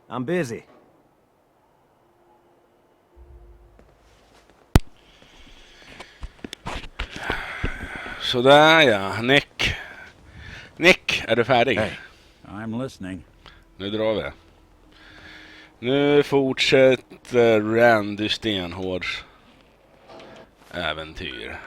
I'm busy. Sådär ja, Nick. Nick, är du färdig? Hey, I'm listening. Nu drar vi. Nu fortsätter Randy Stenhårds äventyr.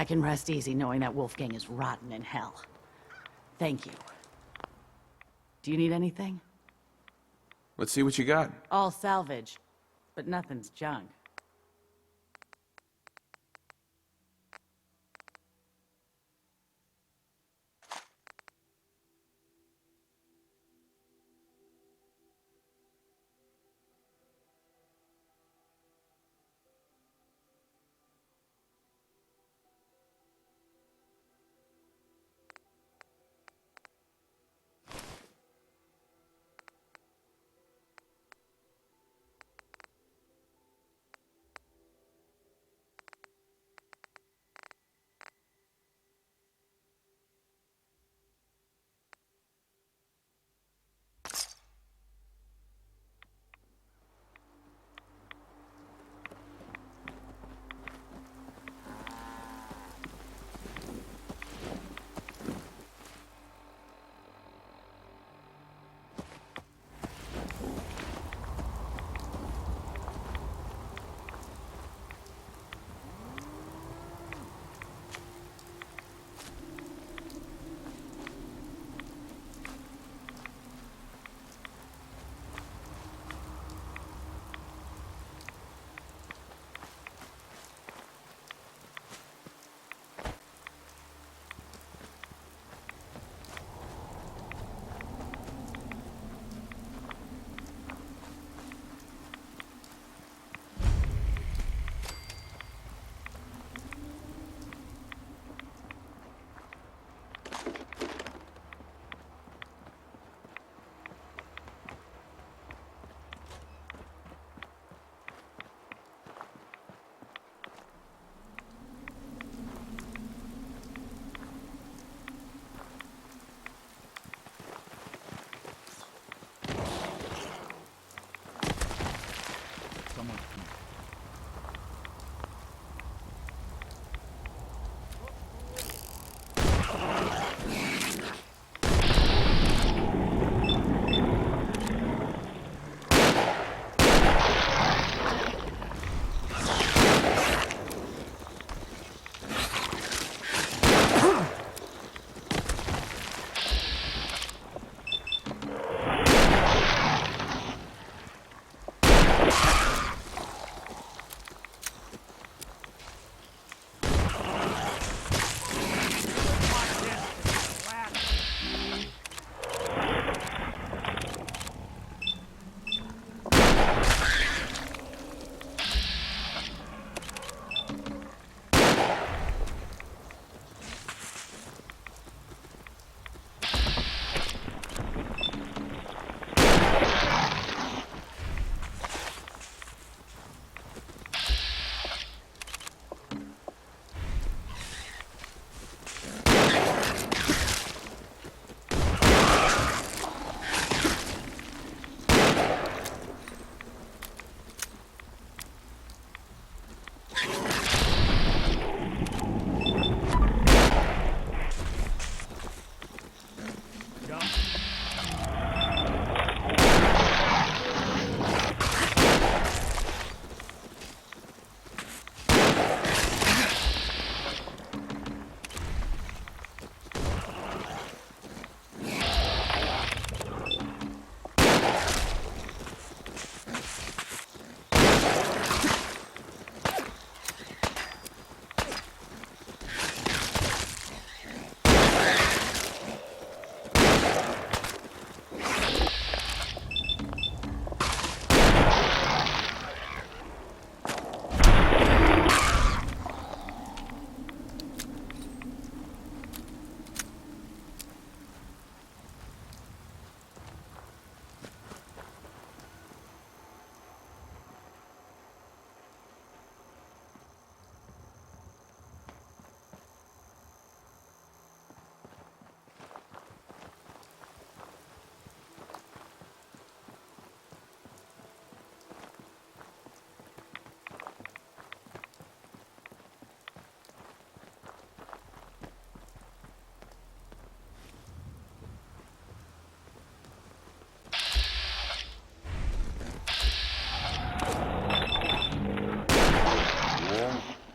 I can rest easy knowing that Wolfgang is rotten in hell. Thank you. Do you need anything? Let's see what you got. All salvage, but nothing's junk.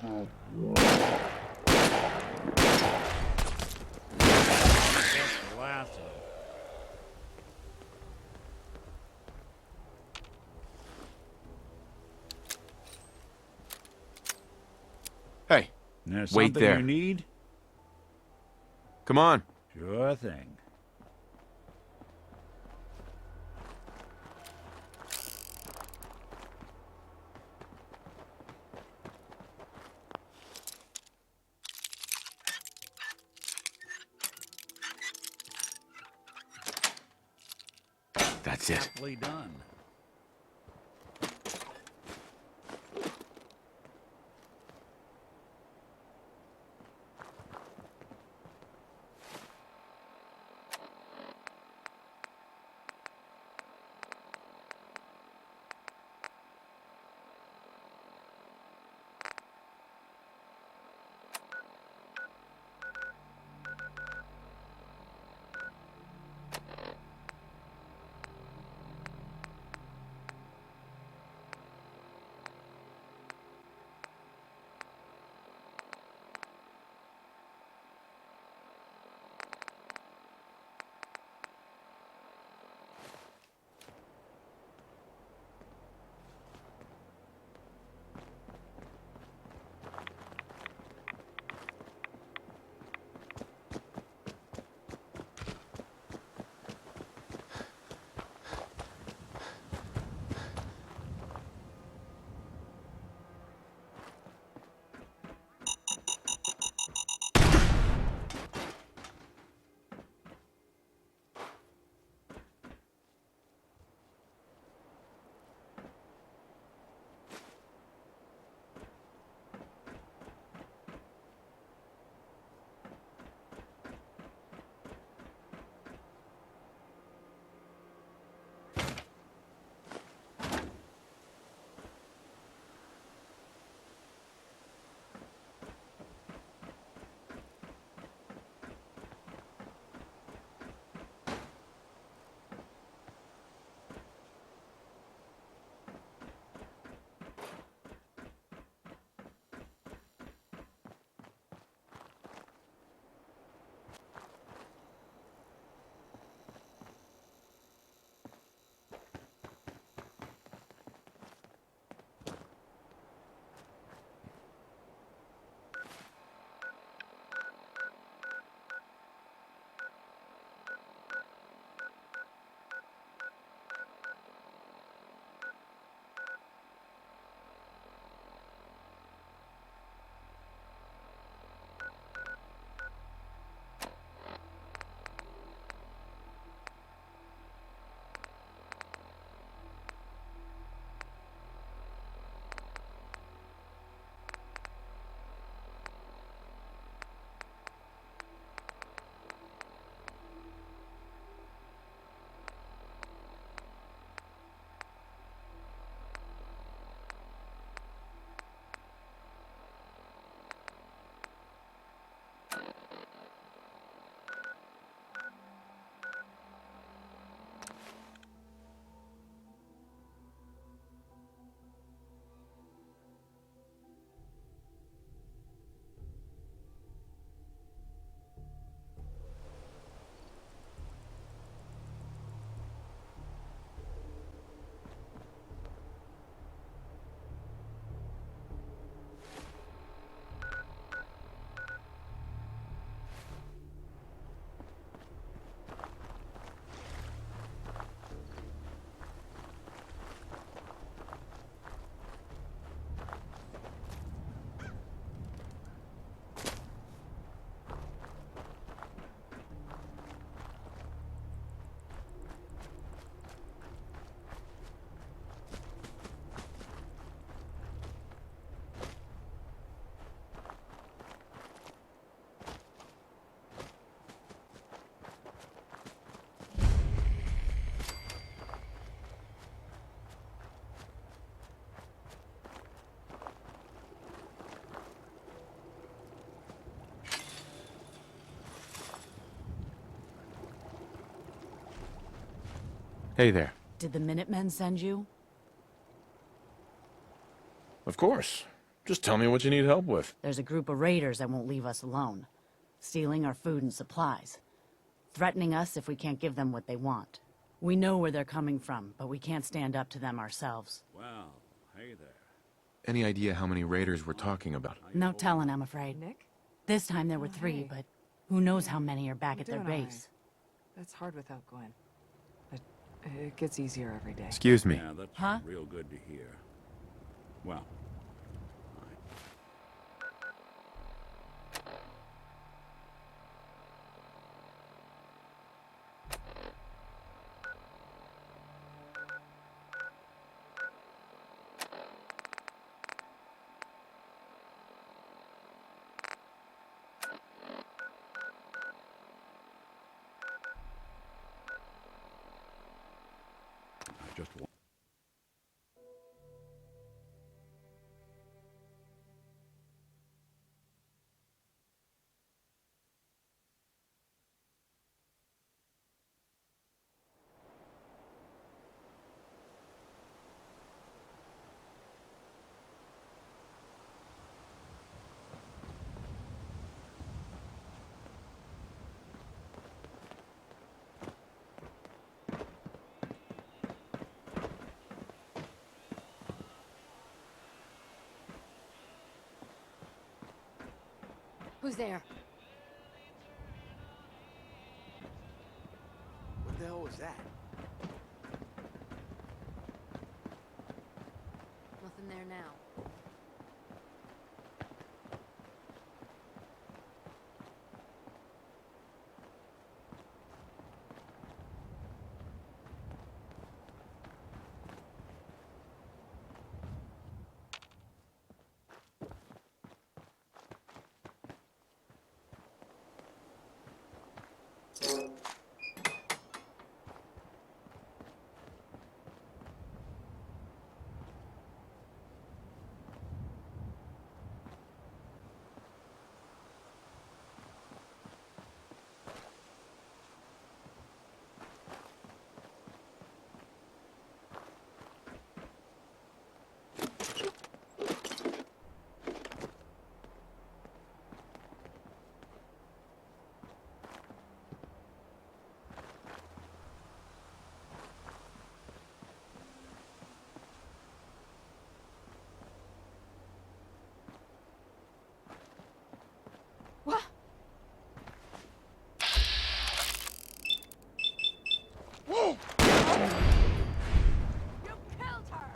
That's the last of them. Hey, There's wait something there. you need? Come on. Sure thing. That's it. Aptly done. Hey there. Did the Minutemen send you? Of course. Just tell me what you need help with. There's a group of raiders that won't leave us alone, stealing our food and supplies, threatening us if we can't give them what they want. We know where they're coming from, but we can't stand up to them ourselves. Well, hey there. Any idea how many raiders we're talking about? No telling, I'm afraid. Nick? This time there were 3, hey. but who knows how many are back We're at their doing all right. base. That's hard without Gwen. But it gets easier every day. Excuse me. Yeah, that's Huh? real good to hear. Well, I just want... Who's there? What the hell was that? Nothing there now. What? Whoa! You killed her!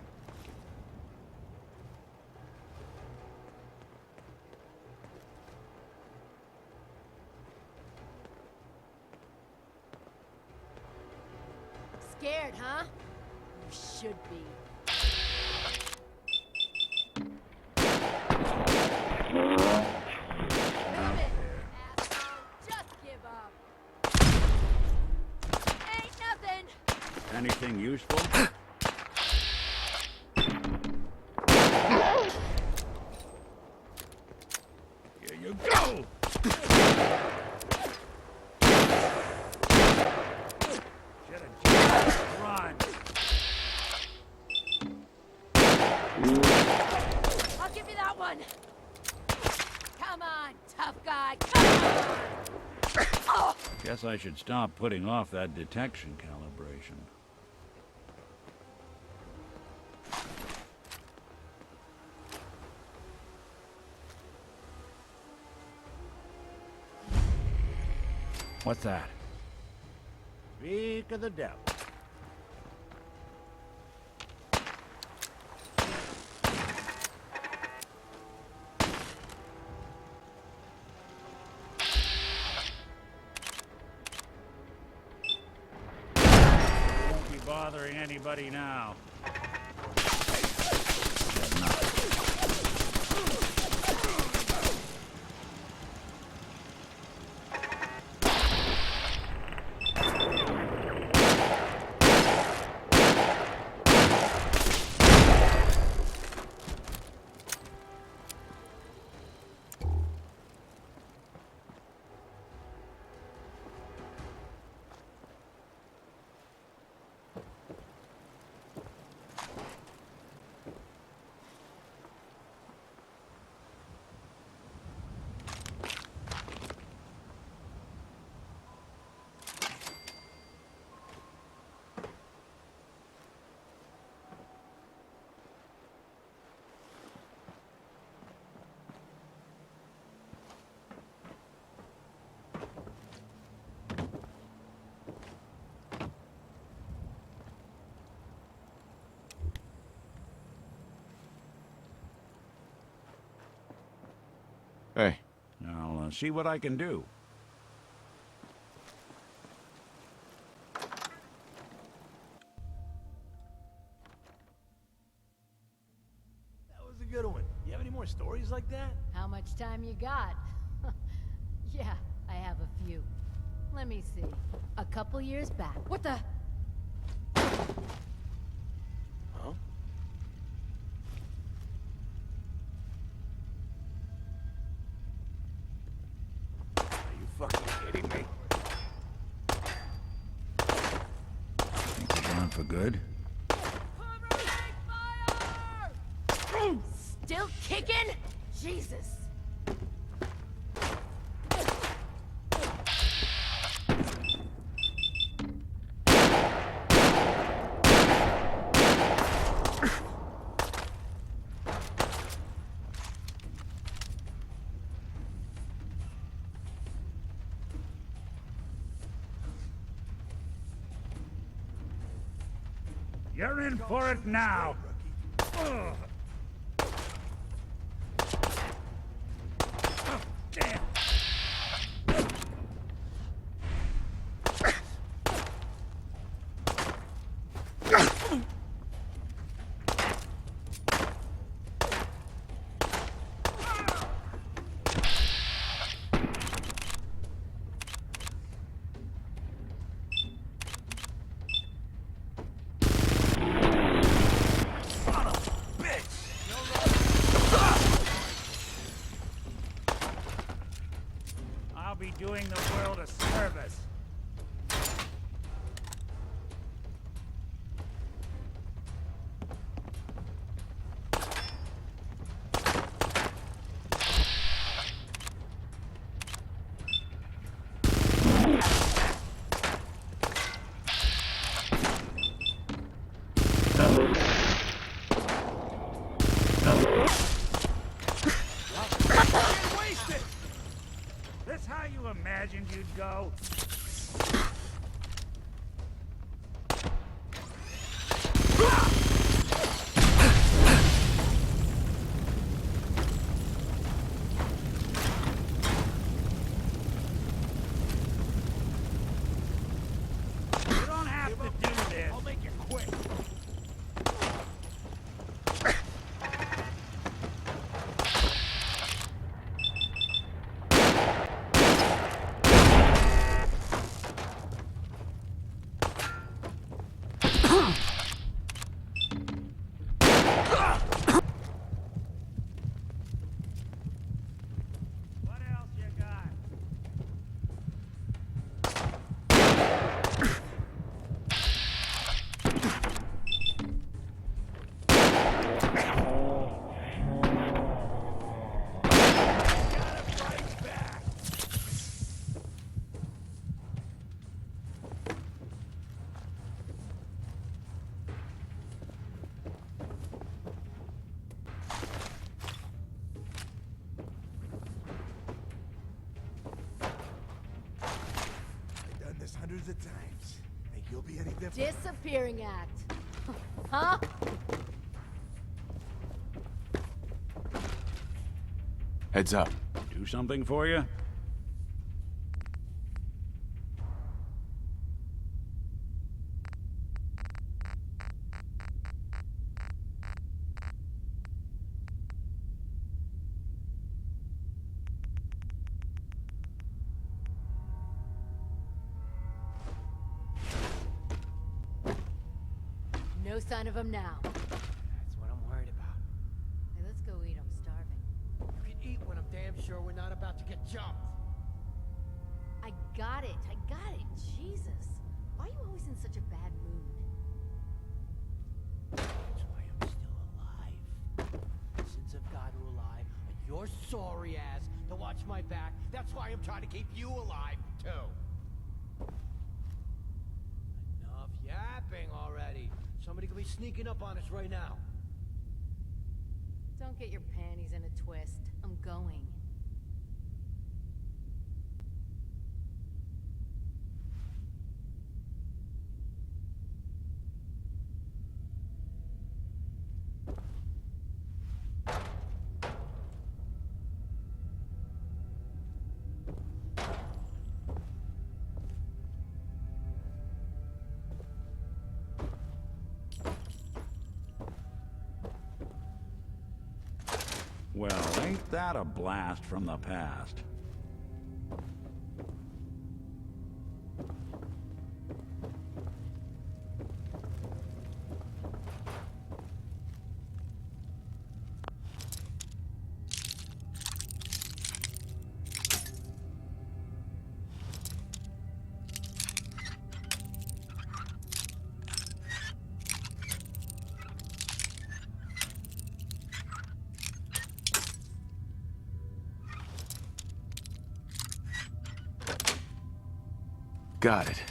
Scared, huh? You should be. Move it, asshole! Just give up. Ain't nothing! Anything useful? Here you go! Should've just run. I'll give you that one! Come on, tough guy! Come on! Oh! Guess I should stop putting off that detection calibration. What's that? Speak of the devil. Won't be bothering anybody now. Hey, I'll see what I can do. That was a good one. You have any more stories like that? How much time you got? Yeah, I have a few. Let me see. A couple years back. What the? Huh? Are you fucking kidding me? Think you're gone for good? Still kicking? Jesus. You're in for it now. Ugh. Oh, damn. I'll be doing the world a service. This how you imagined you'd go? You don't have to do this. I'll make it quick. What else you got? I've done this hundreds of times. Think you'll be any different? Disappearing act. Huh? heads up. Do something for you? No sign of him now. That's what I'm worried about. Hey, let's go eat. I'm starving. You can eat when I'm damn sure we're not about to get jumped. I got it. I got it. Jesus. Why are you always in such a bad mood? That's why I'm still alive. Since I've got you alive, and you're sorry ass to watch my back, that's why I'm trying to keep you alive, too. Enough yapping already. Somebody could be sneaking up on us right now. Don't get your panties in a twist. I'm going. Well, ain't that a blast from the past? Got it.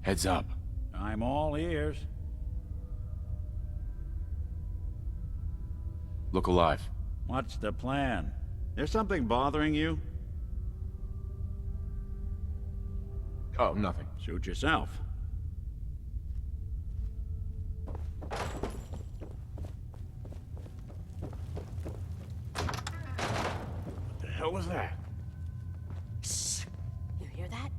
Heads up. I'm all ears. Look alive. What's the plan? There's something bothering you? Oh, nothing. Suit yourself. What the hell was that? You hear that?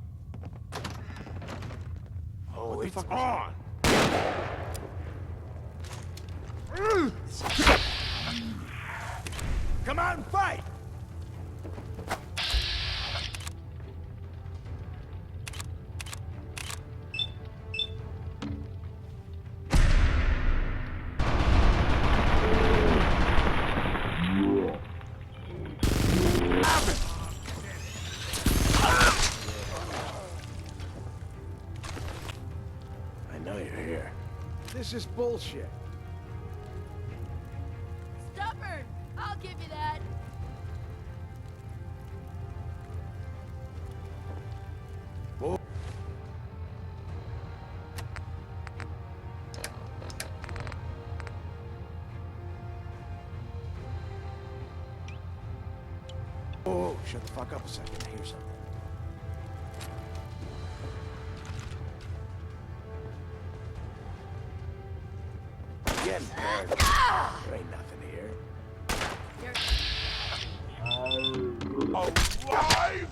Oh, it's on! Come out and fight! I know you're here. This is bullshit. Stubborn! I'll give you that. Oh, shut the fuck up a second. I hear something. Getting tired. There ain't nothing here. Alive!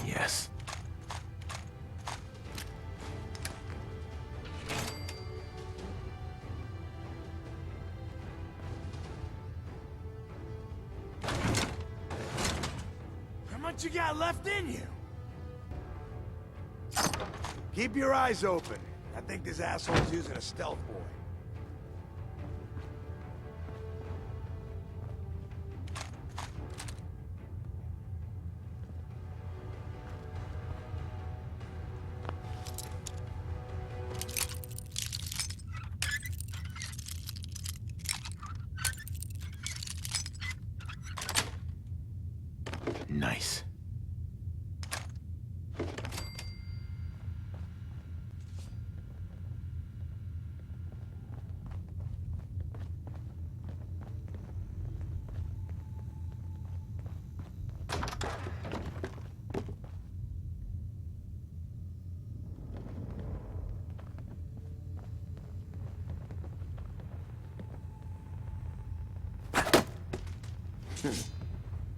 Yes. How much you got left in you? Keep your eyes open. I think this asshole's using a stealth boy. Nice.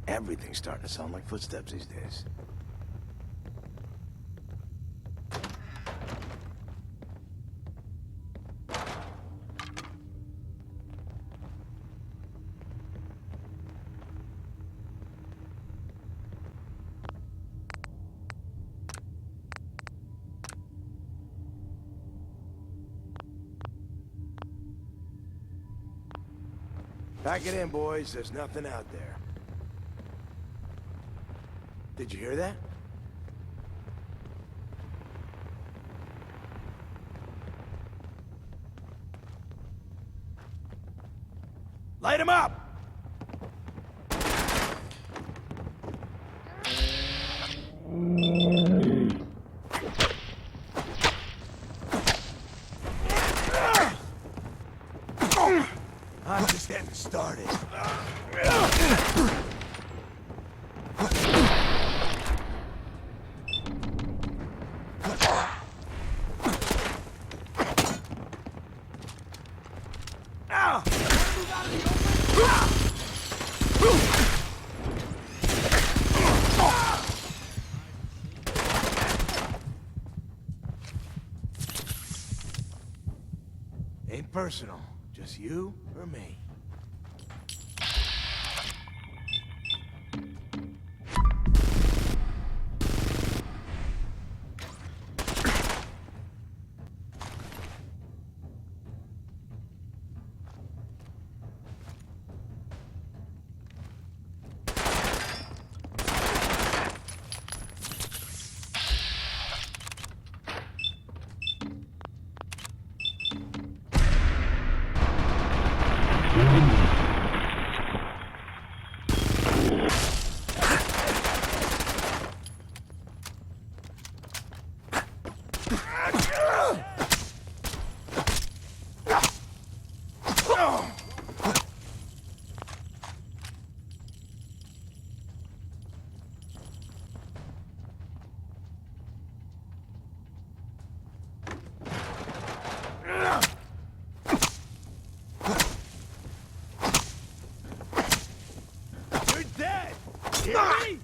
Everything's starting to sound like footsteps these days. Pack it in, boys. There's nothing out there. Did you hear that? Light him up! I'm just getting started. Ain't personal, just you or me. You're dead! Hear me?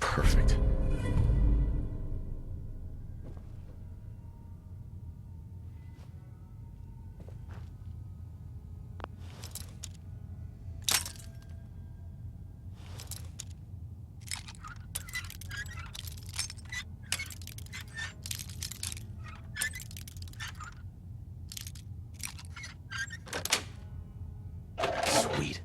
Perfect. Sweet.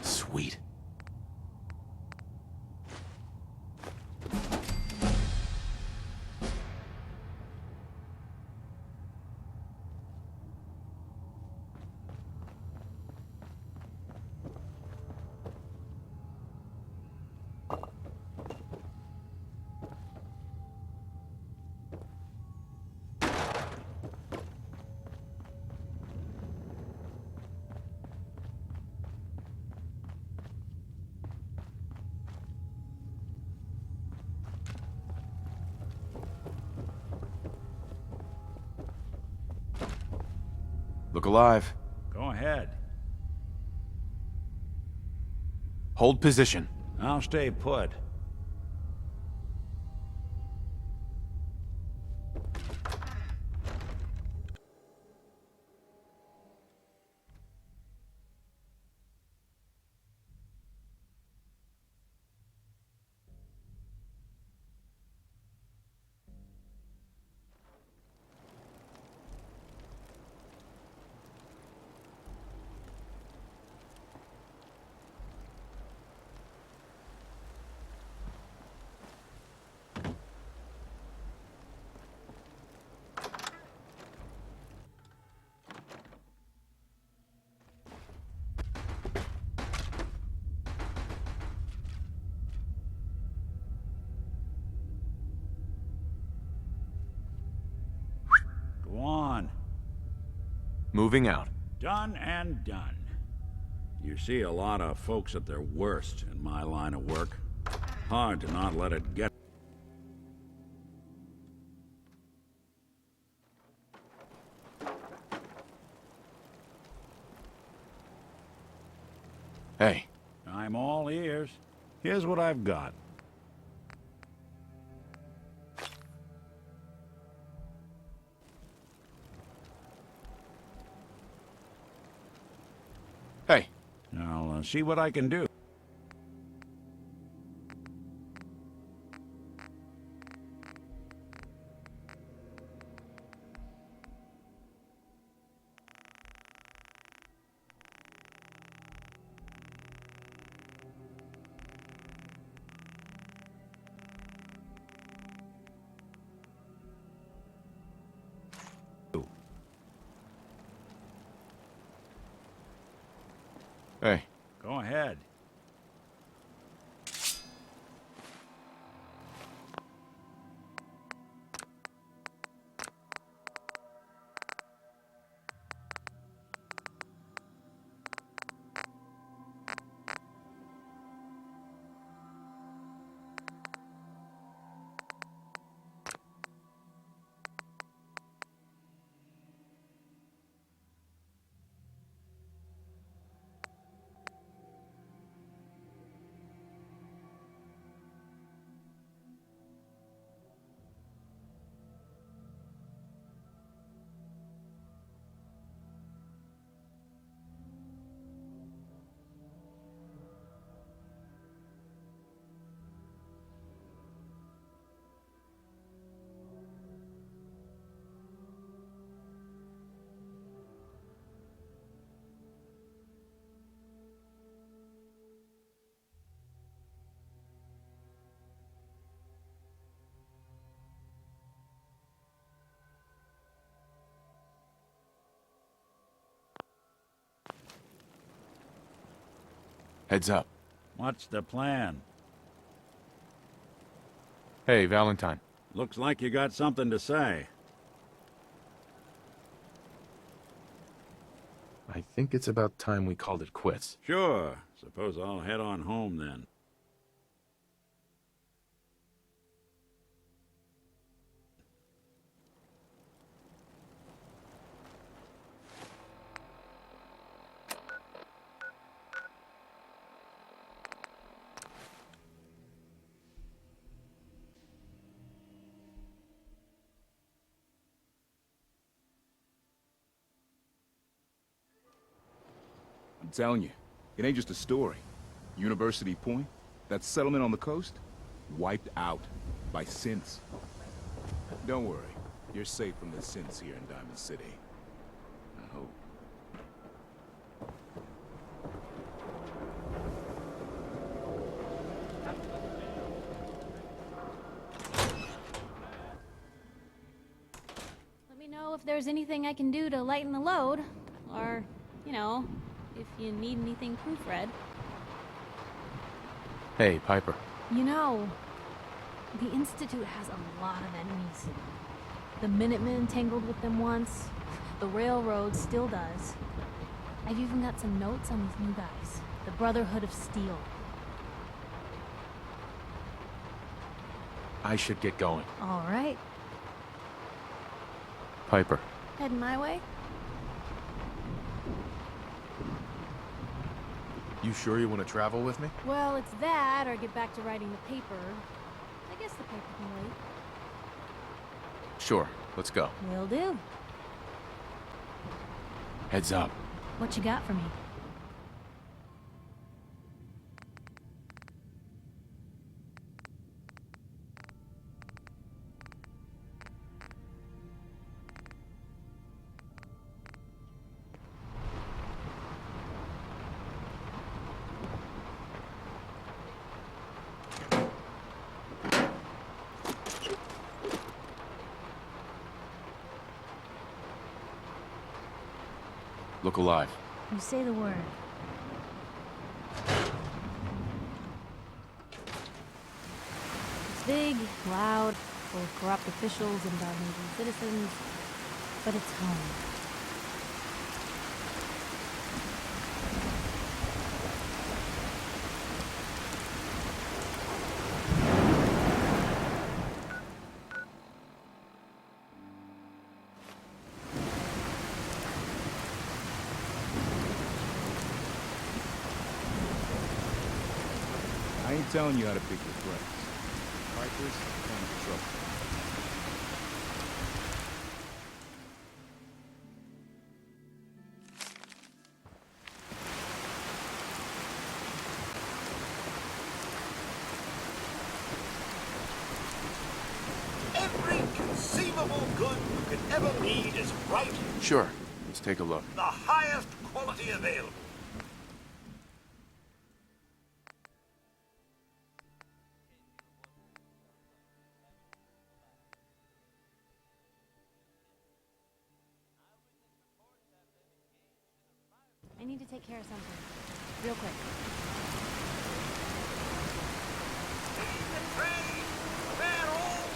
Sweet. Look alive. Go ahead. Hold position. I'll stay put. Moving out. Done and done. You see a lot of folks at their worst in my line of work. Hard to not let it get... Hey, I'm all ears. Here's what I've got. hey. I'll see what I can do. Hey. Go ahead. Heads up. What's the plan? Hey, Valentine. Looks like you got something to say. I think it's about time we called it quits. Sure. Suppose I'll head on home then. I'm telling you, it ain't just a story. University Point, that settlement on the coast, wiped out by synths. Don't worry, you're safe from the synths here in Diamond City. I hope. Let me know if there's anything I can do to lighten the load. Or, you know, if you need anything proofread. Hey, Piper. You know, the Institute has a lot of enemies. The Minutemen tangled with them once. The Railroad still does. I've even got some notes on these new guys. The Brotherhood of Steel. I should get going. All right. Piper. Heading my way? You sure you want to travel with me? Well, it's that, or get back to writing the paper. I guess the paper can wait. Sure. Let's go. Will do. Heads up. What you got for me? Look alive. You say the word. It's big, loud, full of corrupt officials and dog-hating citizens, but it's home. ain't telling you how to pick your friends. Vipers come to trouble. Every conceivable good you could ever need is right here. Sure. Let's take a look. The highest quality available. I need to take care of something. Real quick.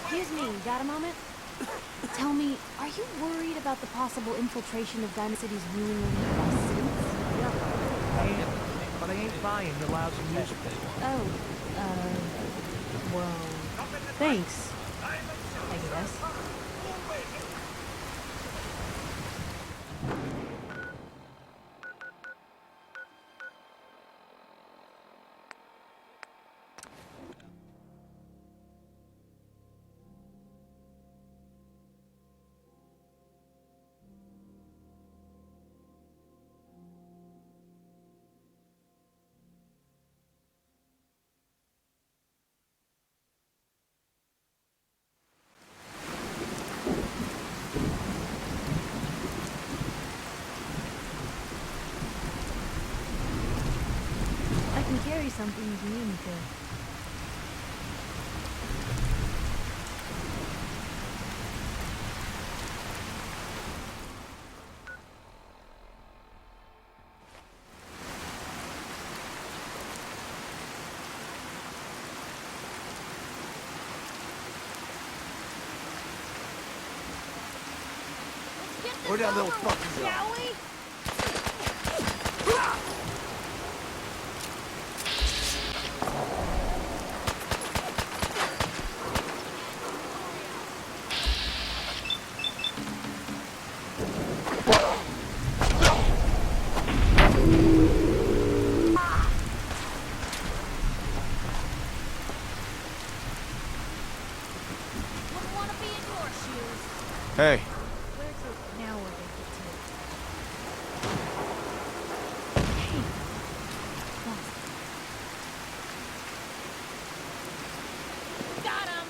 Excuse me, got a moment? Tell me, are you worried about the possible infiltration of Diamond City's ruling elite by synths? But I ain't buying your lousy music. Oh, well, thanks, I guess. I can carry something if you need me to. Where'd that little fucker go? Shall we? Wouldn't want to be in your shoes. Hey, Where to now? We're gonna get to it. Hey, got him.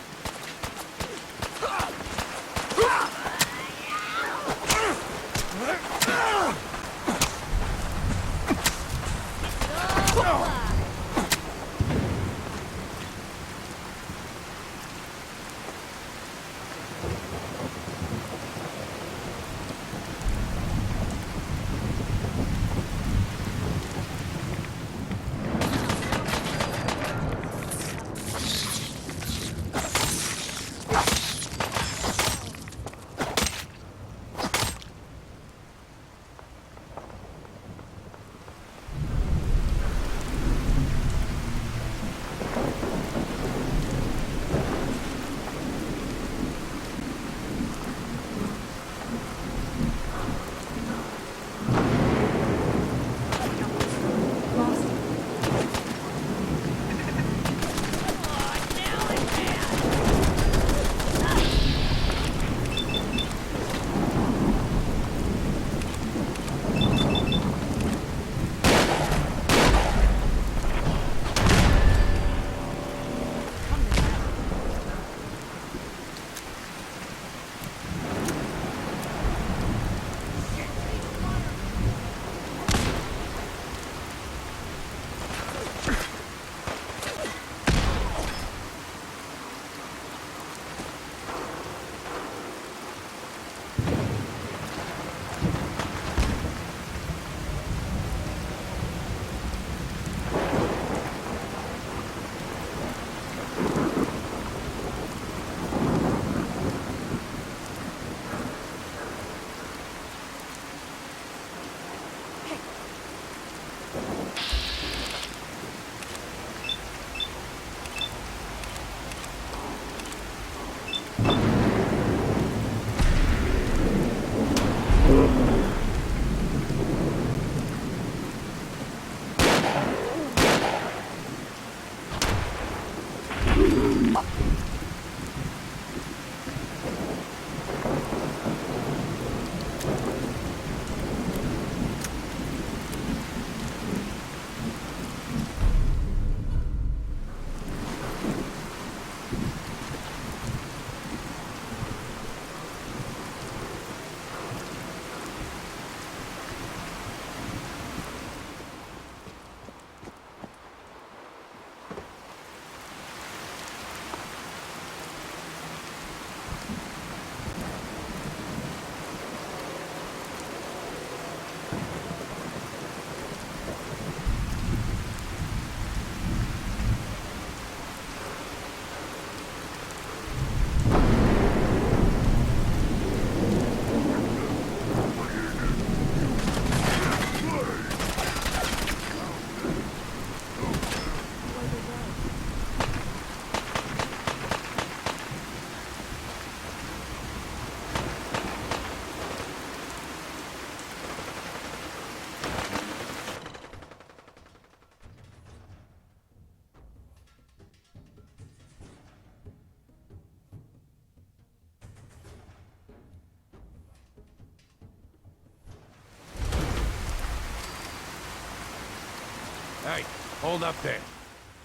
Hey, hold up there.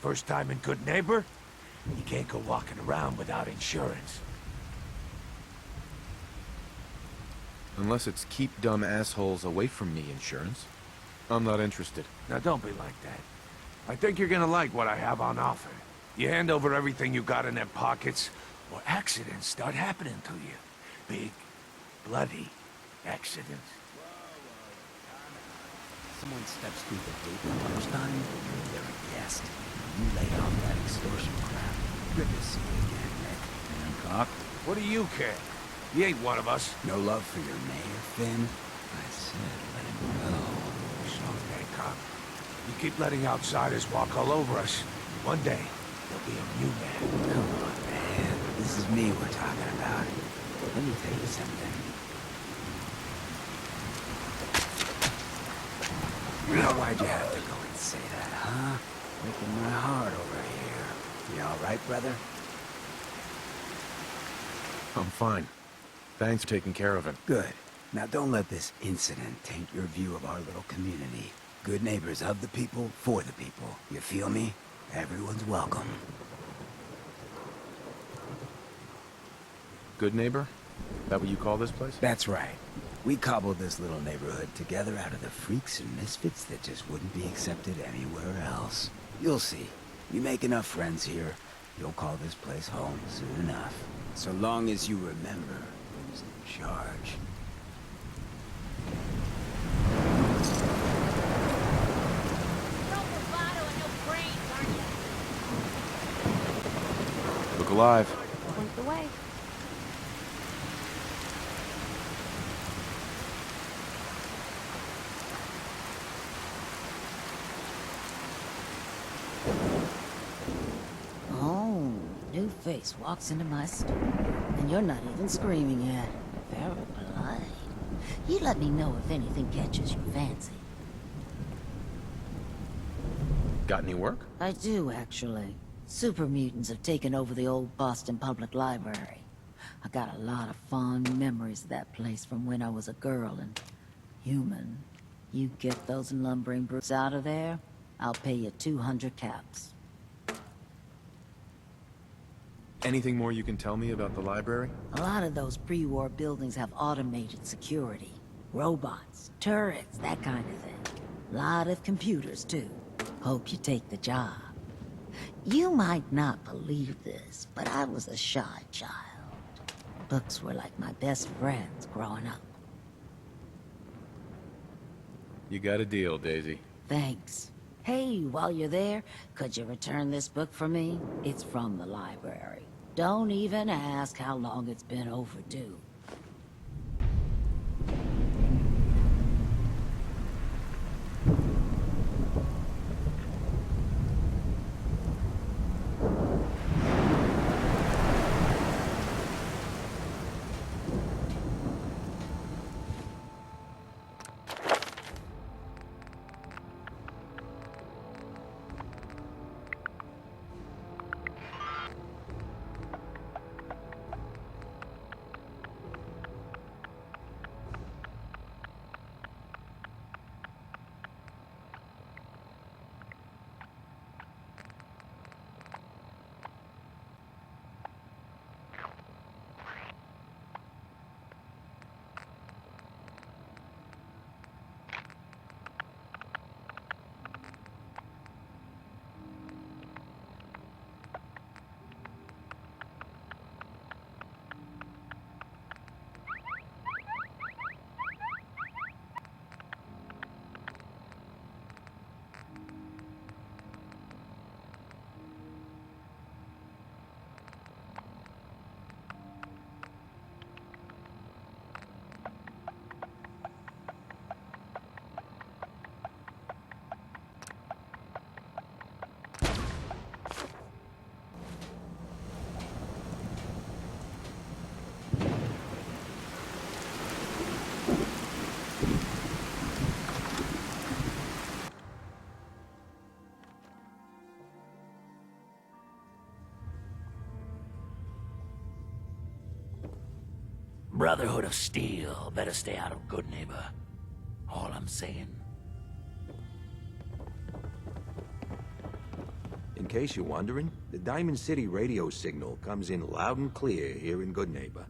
First time in Good Neighbor? You can't go walking around without insurance. Unless it's keep dumb assholes away from me insurance. I'm not interested. Now don't be like that. I think you're gonna like what I have on offer. You hand over everything you got in them pockets, or accidents start happening to you. Big, bloody accidents. Someone steps through the gate the first time, they're a guest. You lay off that extortion crap. Good to see you again, Nick. Hancock? What do you care? He ain't one of us. No love for your mayor, Finn? I said let him go. Soft Hancock. You keep letting outsiders walk all over us. One day, there'll be a new man. Come on, man. This is me we're talking about. Let me tell you something. Now, why'd you have to go and say that, huh? Breaking my heart over here. You all right, brother? I'm fine. Thanks for taking care of him. Good. Now, don't let this incident taint your view of our little community. Good neighbors of the people, for the people. You feel me? Everyone's welcome. Good neighbor? That what you call this place? That's right. We cobbled this little neighborhood together out of the freaks and misfits that just wouldn't be accepted anywhere else. You'll see. You make enough friends here, you'll call this place home soon enough. So long as you remember who's in charge. Look alive. Point the way. Oh, new face walks into my store. And you're not even screaming yet. Very polite. You let me know if anything catches your fancy. Got any work? I do, actually. Super mutants have taken over the old Boston Public Library. I got a lot of fond memories of that place from when I was a girl and human. You get those lumbering brutes out of there, I'll pay you 200 caps. Anything more you can tell me about the library? A lot of those pre-war buildings have automated security. Robots, turrets, that kind of thing. Lot of computers, too. Hope you take the job. You might not believe this, but I was a shy child. Books were like my best friends growing up. You got a deal, Daisy. Thanks. Hey, while you're there, could you return this book for me? It's from the library. Don't even ask how long it's been overdue. Brotherhood of Steel better stay out of Good Neighbor. All I'm saying. In case you're wondering, the Diamond City radio signal comes in loud and clear here in Good Neighbor.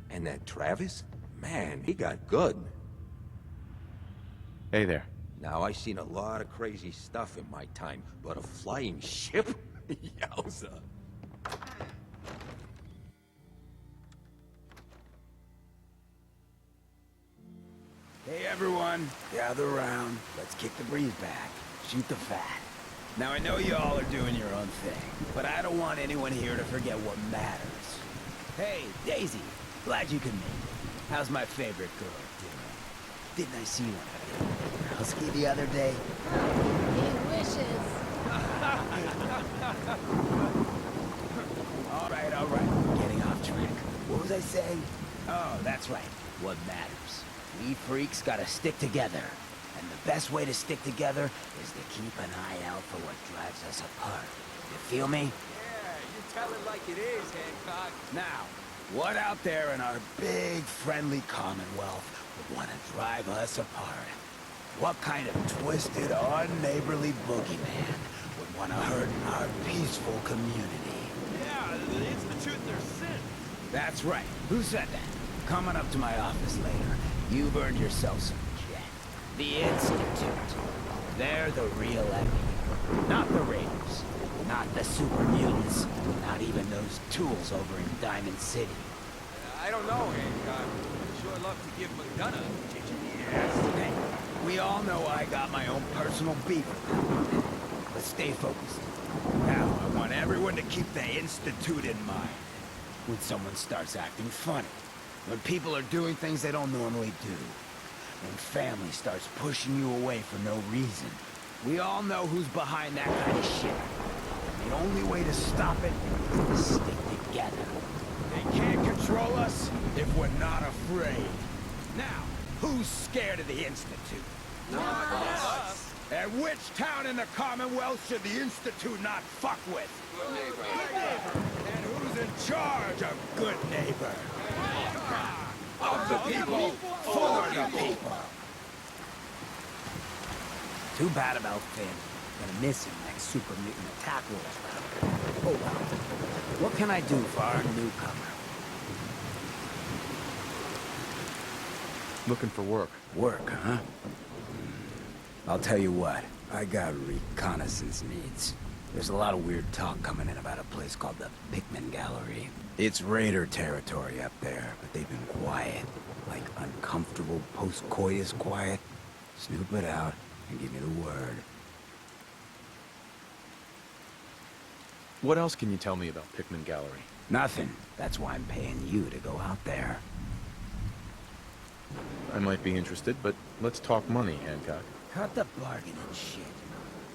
And that Travis? Man, he got good. Hey there. Now, I've seen a lot of crazy stuff in my time, but a flying ship? Yowza. Hey everyone, gather around. Let's kick the breeze back. Shoot the fat. Now I know you all are doing your own thing, but I don't want anyone here to forget what matters. Hey, Daisy, glad you could make it. How's my favorite girl doing? Didn't I see one at Rowski the other day? He wishes. All right. Getting off track. What was I saying? Oh, that's right. What matters. We freaks gotta stick together. And the best way to stick together is to keep an eye out for what drives us apart. You feel me? Yeah, you tell it like it is, Hancock. Now, what out there in our big, friendly Commonwealth would want to drive us apart? What kind of twisted, unneighborly boogeyman would want to hurt our peaceful community? Yeah, the Institute, they're sin. That's right. Who said that? Coming up to my office later, you've earned yourself some jet. The Institute. They're the real enemy. Not the Raiders. Not the super mutants. Not even those tools over in Diamond City. I don't know, Hancock. I'd sure love to give McDonough a kick in the ass. Hey, we all know I got my own personal beef with them. But stay focused. Now, I want everyone to keep the Institute in mind. When someone starts acting funny. When people are doing things they don't normally do. When family starts pushing you away for no reason. We all know who's behind that kind of shit. The only way to stop it is to stick together. They can't control us if we're not afraid. Now, who's scared of the Institute? Not us. And which town in the Commonwealth should the Institute not fuck with? Good neighbor. And who's in charge of Good Neighbor? Of the people, for the people. Too bad about Finn. Gonna miss him next super mutant attack rolls around. Oh well. What can I do for our newcomer? Looking for work. Work, huh? I'll tell you what. I got reconnaissance needs. There's a lot of weird talk coming in about a place called the Pickman Gallery. It's Raider territory up there, but they've been quiet. Like uncomfortable post-coitus quiet. Snoop it out and give me the word. What else can you tell me about Pickman Gallery? Nothing. That's why I'm paying you to go out there. I might be interested, but let's talk money, Hancock. Cut the bargaining shit.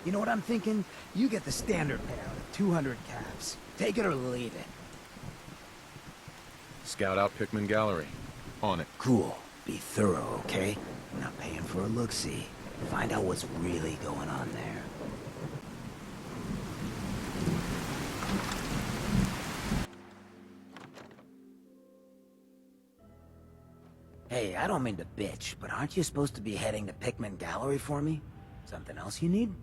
You know what I'm thinking? You get the standard payout of 200 caps. Take it or leave it. Scout out Pickman Gallery. On it. Cool. Be thorough, okay? I'm not paying for a look-see. Find out what's really going on there. Hey, I don't mean to bitch, but aren't you supposed to be heading to Pickman Gallery for me? Something else you need?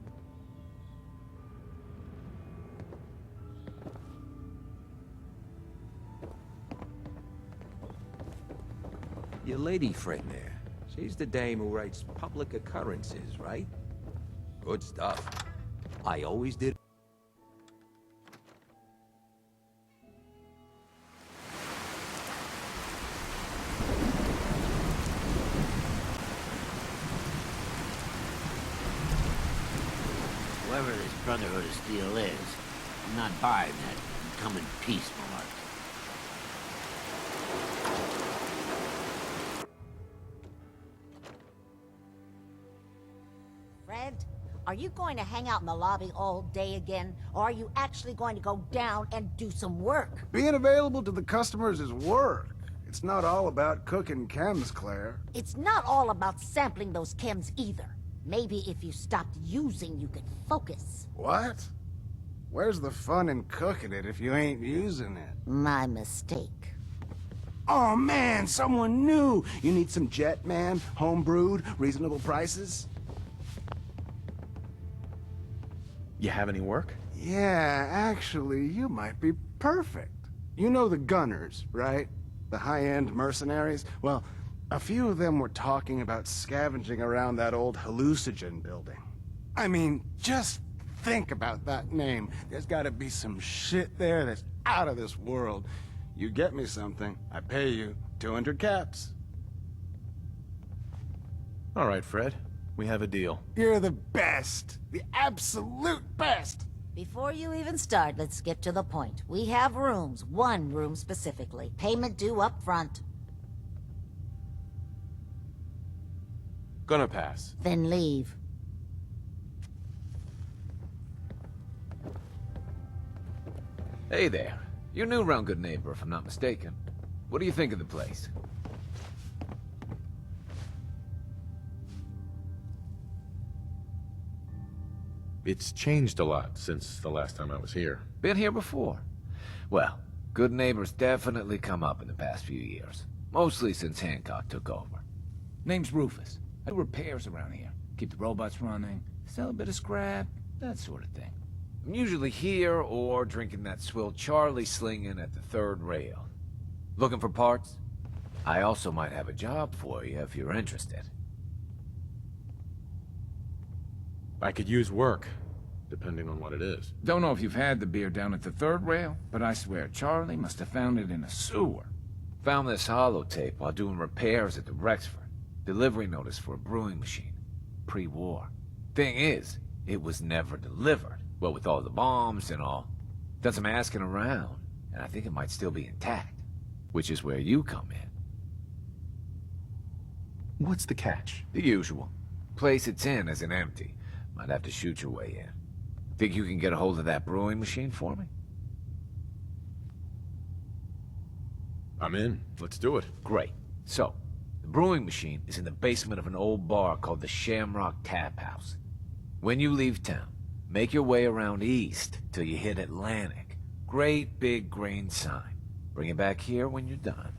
Your lady friend there. She's the dame who writes public occurrences, right? Good stuff. I always did. Whoever this Brotherhood of Steel is, I'm not buying that come in peace malarkey. Fred, are you going to hang out in the lobby all day again, or are you actually going to go down and do some work? Being available to the customers is work. It's not all about cooking chems, Claire. It's not all about sampling those chems either. Maybe if you stopped using, you could focus. What? Where's the fun in cooking it if you ain't using it? My mistake. Oh man, someone new! You need some Jet, man? Home brewed, reasonable prices? You have any work? Yeah, actually, you might be perfect. You know the Gunners, right? The high-end mercenaries? Well, a few of them were talking about scavenging around that old hallucinogen building. I mean, just think about that name. There's gotta be some shit there that's out of this world. You get me something, I pay you 200 caps. All right, Fred. We have a deal. You're the best. The absolute best. Before you even start, let's get to the point. We have rooms, one room specifically. Payment due up front. Gonna pass. Then leave. Hey there. You're new around Good Neighbor, if I'm not mistaken. What do you think of the place? It's changed a lot since the last time I was here. Been here before? Well, Good Neighbor's definitely come up in the past few years. Mostly since Hancock took over. Name's Rufus. I do repairs around here. Keep the robots running, sell a bit of scrap, that sort of thing. I'm usually here or drinking that swill Charlie slinging at the third rail. Looking for parts? I also might have a job for you if you're interested. I could use work, depending on what it is. Don't know if you've had the beer down at the third rail, but I swear Charlie must have found it in a sewer. Found this holotape while doing repairs at the Rexford. Delivery notice for a brewing machine. Pre-war. Thing is, it was never delivered. Well, with all the bombs and all. Done some asking around, and I think it might still be intact. Which is where you come in. What's the catch? The usual. Place it's in isn't empty. Might have to shoot your way in. Think you can get a hold of that brewing machine for me? I'm in. Let's do it. Great. So, the brewing machine is in the basement of an old bar called the Shamrock Tap House. When you leave town, make your way around east till you hit Atlantic. Great big green sign. Bring it back here when you're done.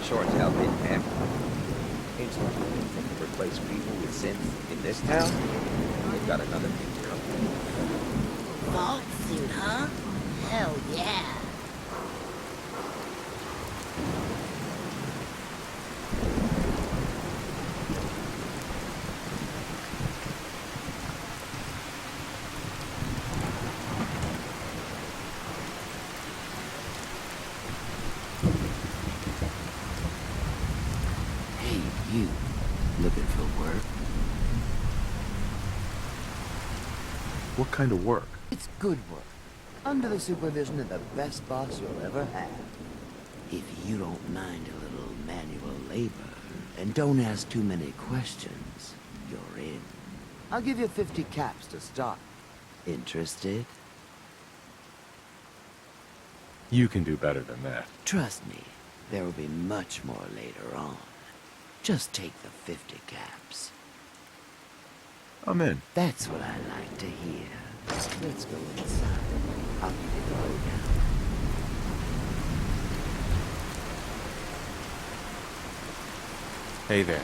Short hell bit, man. Ain't so much money to replace people with synths in this town. They've got another big deal. Vault suit, huh? Hell yeah. You looking for work? What kind of work? It's good work. Under the supervision of the best boss you'll ever have. If you don't mind a little manual labor, and don't ask too many questions, you're in. I'll give you 50 caps to start. Interested? You can do better than that. Trust me, there will be much more later on. Just take the 50 caps. I'm in. That's what I like to hear. Let's go inside. I'll give you the lowdown. Hey there.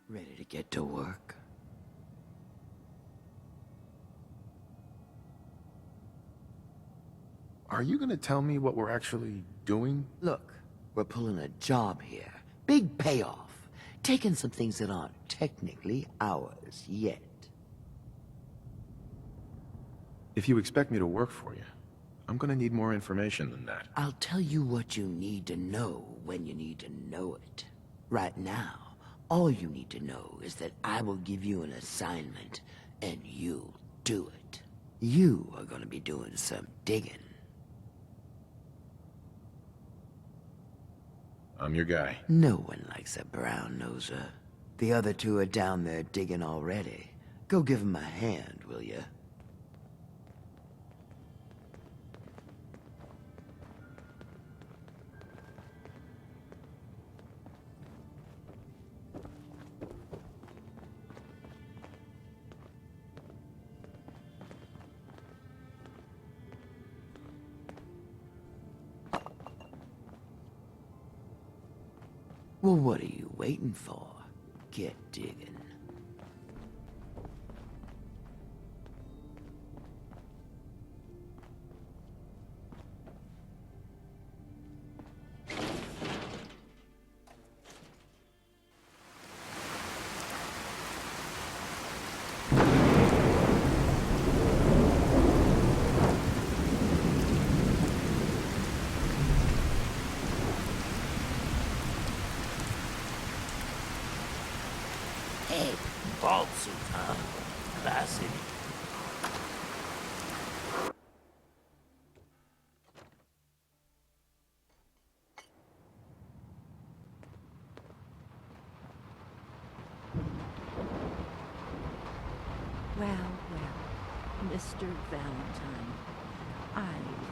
Ready to get to work? Are you gonna tell me what we're actually doing? Look, we're pulling a job here. Big payoff. Taking some things that aren't technically ours yet. If you expect me to work for you, I'm gonna need more information than that. I'll tell you what you need to know when you need to know it. Right now, all you need to know is that I will give you an assignment, and you'll do it. You are gonna be doing some digging. I'm your guy. No one likes a brown-noser. The other two are down there digging already. Go give them a hand, will ya? Well, what are you waiting for? Get digging. Hey, bald suit, huh? Classy. Well, well, Mr. Valentine. I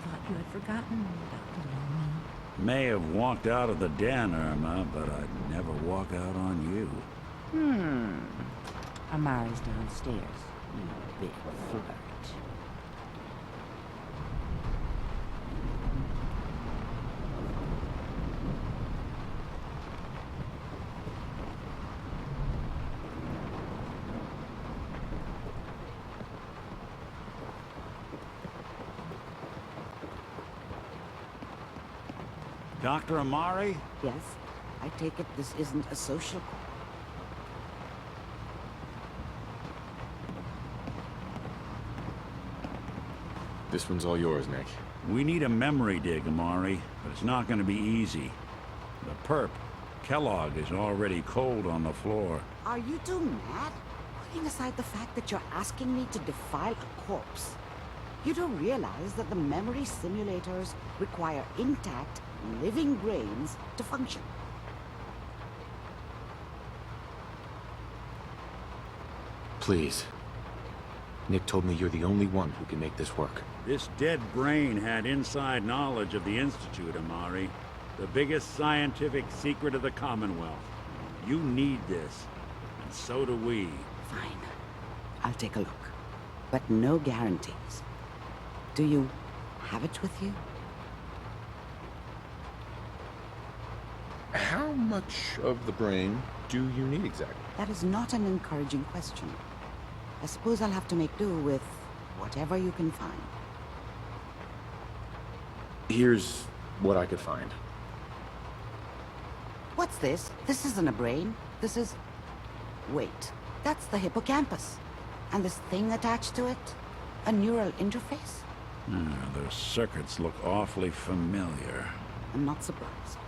thought you had forgotten Dr. Lomi. May have walked out of the den, Irma, but I'd never walk out on you. Amari's downstairs, you big flirt. Dr. Amari? Yes, I take it this isn't a social call. This one's all yours, Nick. We need a memory dig, Amari, but it's not going to be easy. The perp, Kellogg, is already cold on the floor. Are you two mad? Putting aside the fact that you're asking me to defile a corpse, you don't realize that the memory simulators require intact, living brains to function. Please. Nick told me you're the only one who can make this work. This dead brain had inside knowledge of the Institute, Amari. The biggest scientific secret of the Commonwealth. You need this, and so do we. Fine. I'll take a look. But no guarantees. Do you have it with you? How much of the brain do you need exactly? That is not an encouraging question. I suppose I'll have to make do with whatever you can find. Here's what I could find. What's this? This isn't a brain. This is... Wait. That's the hippocampus. And this thing attached to it? A neural interface? Those circuits look awfully familiar. I'm not surprised.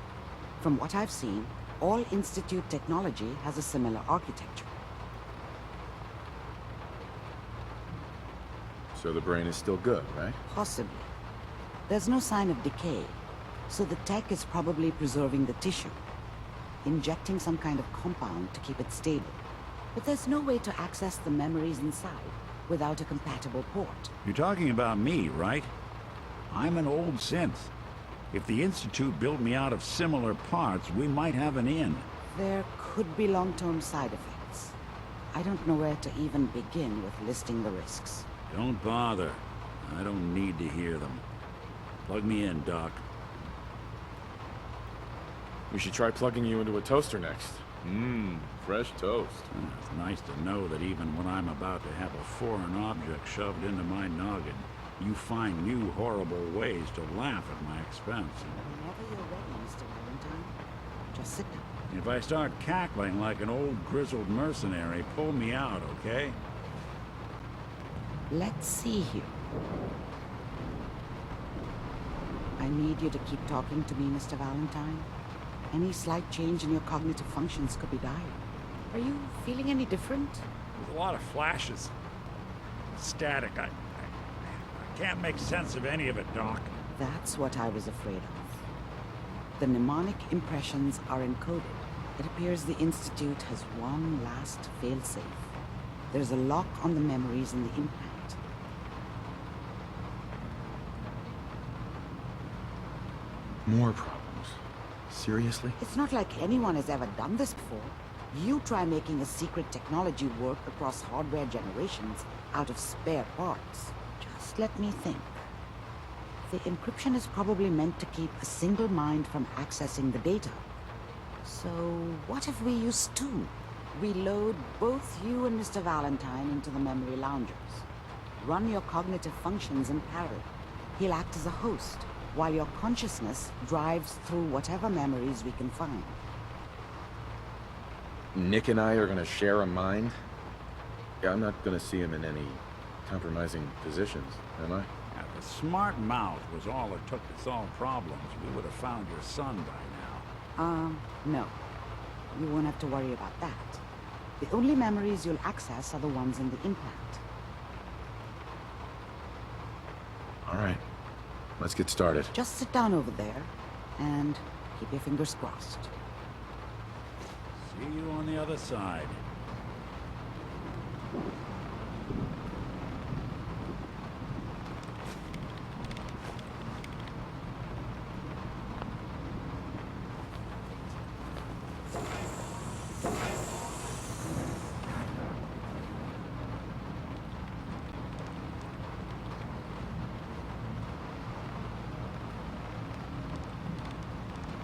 From what I've seen, all Institute technology has a similar architecture. So the brain is still good, right? Possibly. There's no sign of decay, so the tech is probably preserving the tissue, injecting some kind of compound to keep it stable. But there's no way to access the memories inside without a compatible port. You're talking about me, right? I'm an old synth. If the Institute built me out of similar parts, we might have an in. There could be long-term side effects. I don't know where to even begin with listing the risks. Don't bother. I don't need to hear them. Plug me in, Doc. We should try plugging you into a toaster next. Fresh toast. It's nice to know that even when I'm about to have a foreign object shoved into my noggin, you find new horrible ways to laugh at my expense. Whenever you're ready, Mr. Valentine, just sit down. If I start cackling like an old grizzled mercenary, pull me out, okay? Let's see here. I need you to keep talking to me, Mr. Valentine. Any slight change in your cognitive functions could be dire. Are you feeling any different? There's a lot of flashes. Static. I can't make sense of any of it, Doc. That's what I was afraid of. The mnemonic impressions are encoded. It appears the Institute has one last failsafe. There's a lock on the memories in the implant. More problems. Seriously? It's not like anyone has ever done this before. You try making a secret technology work across hardware generations out of spare parts. Just let me think. The encryption is probably meant to keep a single mind from accessing the data. So what if we use two? We load both you and Mr. Valentine into the memory loungers. Run your cognitive functions in parallel. He'll act as a host, while your consciousness drives through whatever memories we can find. Nick and I are gonna share a mind? Yeah, I'm not gonna see him in any compromising positions, am I? If a smart mouth was all it took to solve problems, we would have found your son by now. No. You won't have to worry about that. The only memories you'll access are the ones in the implant. All right. Let's get started. Just sit down over there, and keep your fingers crossed. See you on the other side.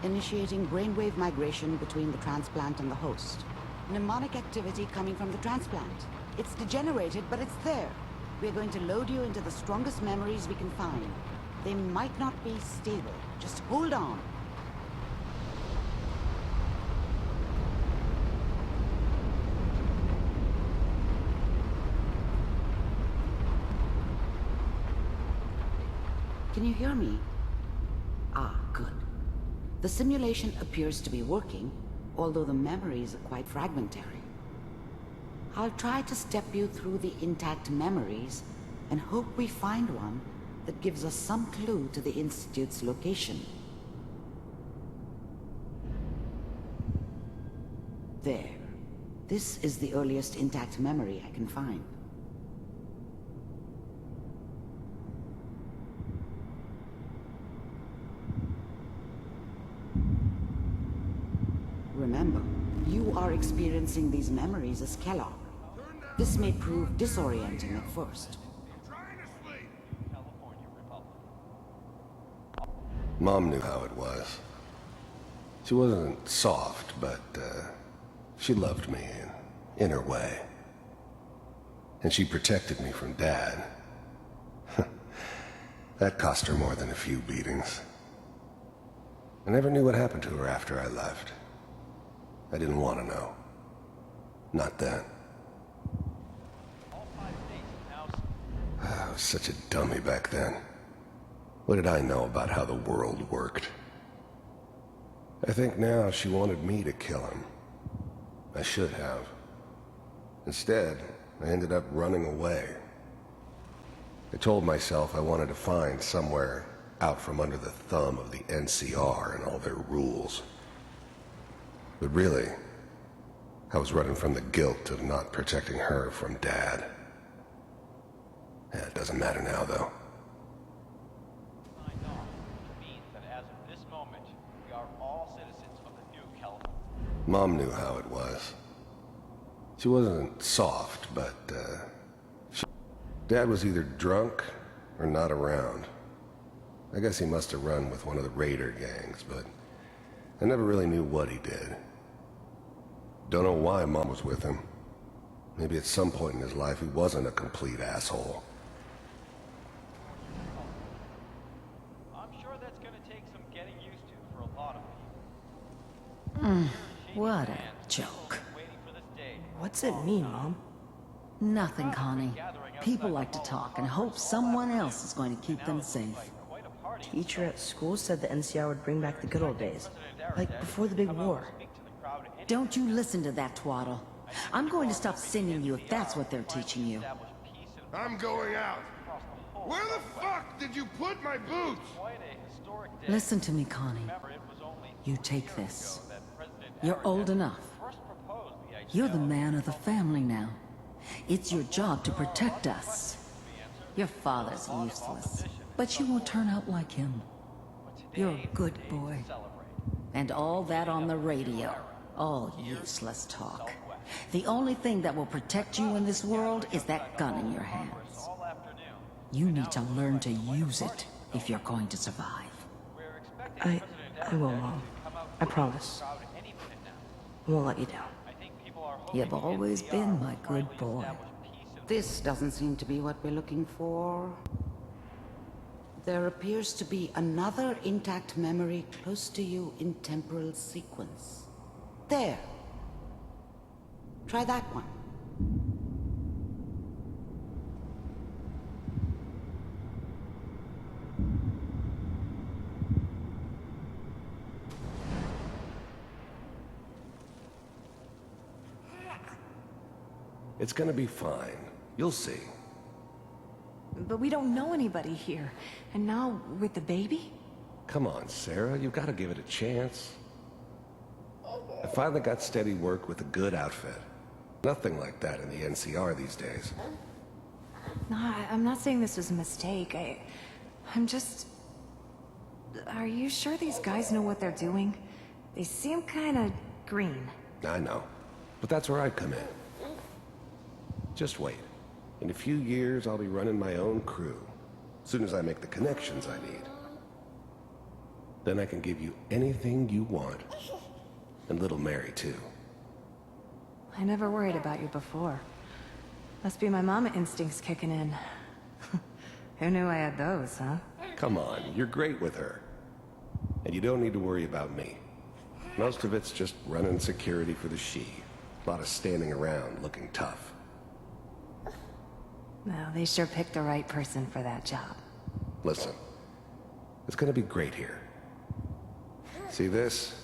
Initiating brainwave migration between the transplant and the host. Mnemonic activity coming from the transplant. It's degenerated, but it's there. We're going to load you into the strongest memories we can find. They might not be stable. Just hold on. Can you hear me? Ah, good. The simulation appears to be working, although the memories are quite fragmentary. I'll try to step you through the intact memories and hope we find one that gives us some clue to the Institute's location. There. This is the earliest intact memory I can find. Remember, you are experiencing these memories as Kellogg. This may prove disorienting at first. Mom knew how it was. She wasn't soft, but she loved me in her way. And she protected me from Dad. That cost her more than a few beatings. I never knew what happened to her after I left. I didn't want to know. Not then. I was such a dummy back then. What did I know about how the world worked? I think now she wanted me to kill him. I should have. Instead, I ended up running away. I told myself I wanted to find somewhere out from under the thumb of the NCR and all their rules. But really, I was running from the guilt of not protecting her from Dad. Yeah, it doesn't matter now, though. Mom knew how it was. She wasn't soft, but, Dad was either drunk or not around. I guess he must have run with one of the raider gangs, but I never really knew what he did. Don't know why Mom was with him. Maybe at some point in his life he wasn't a complete asshole. I'm sure that's gonna take some getting used to for a lot of people. What a joke. What's it mean, Mom? Nothing, Connie. People like to talk and hope someone else is going to keep them safe. teacher at school said the NCR would bring back the good old days. Like before the big war. Don't you listen to that twaddle. I'm going to stop sending you if that's what they're teaching you. I'm going out. Where the fuck did you put my boots? Listen to me, Connie. You take this. You're old enough. You're the man of the family now. It's your job to protect us. Your father's useless, but you won't turn out like him. You're a good boy. And all that on the radio, all useless talk. The only thing that will protect you in this world is that gun in your hands. You need to learn to use it if you're going to survive. I will, Mom. I promise. I won't let you down. You've always been my good boy. This doesn't seem to be what we're looking for. There appears to be another intact memory close to you in temporal sequence. There. Try that one. It's gonna be fine. You'll see. But we don't know anybody here. And now, with the baby? Come on, Sarah. You've got to give it a chance. I finally got steady work with a good outfit. Nothing like that in the NCR these days. No, I'm not saying this was a mistake. I'm just... Are you sure these guys know what they're doing? They seem kinda green. I know. But that's where I come in. Just wait. In a few years, I'll be running my own crew. As soon as I make the connections I need. Then I can give you anything you want. And little Mary, too. I never worried about you before. Must be my mama instincts kicking in. Who knew I had those, huh? Come on, you're great with her. And you don't need to worry about me. Most of it's just running security for the she. A lot of standing around looking tough. No, they sure picked the right person for that job. Listen, it's gonna be great here. See this?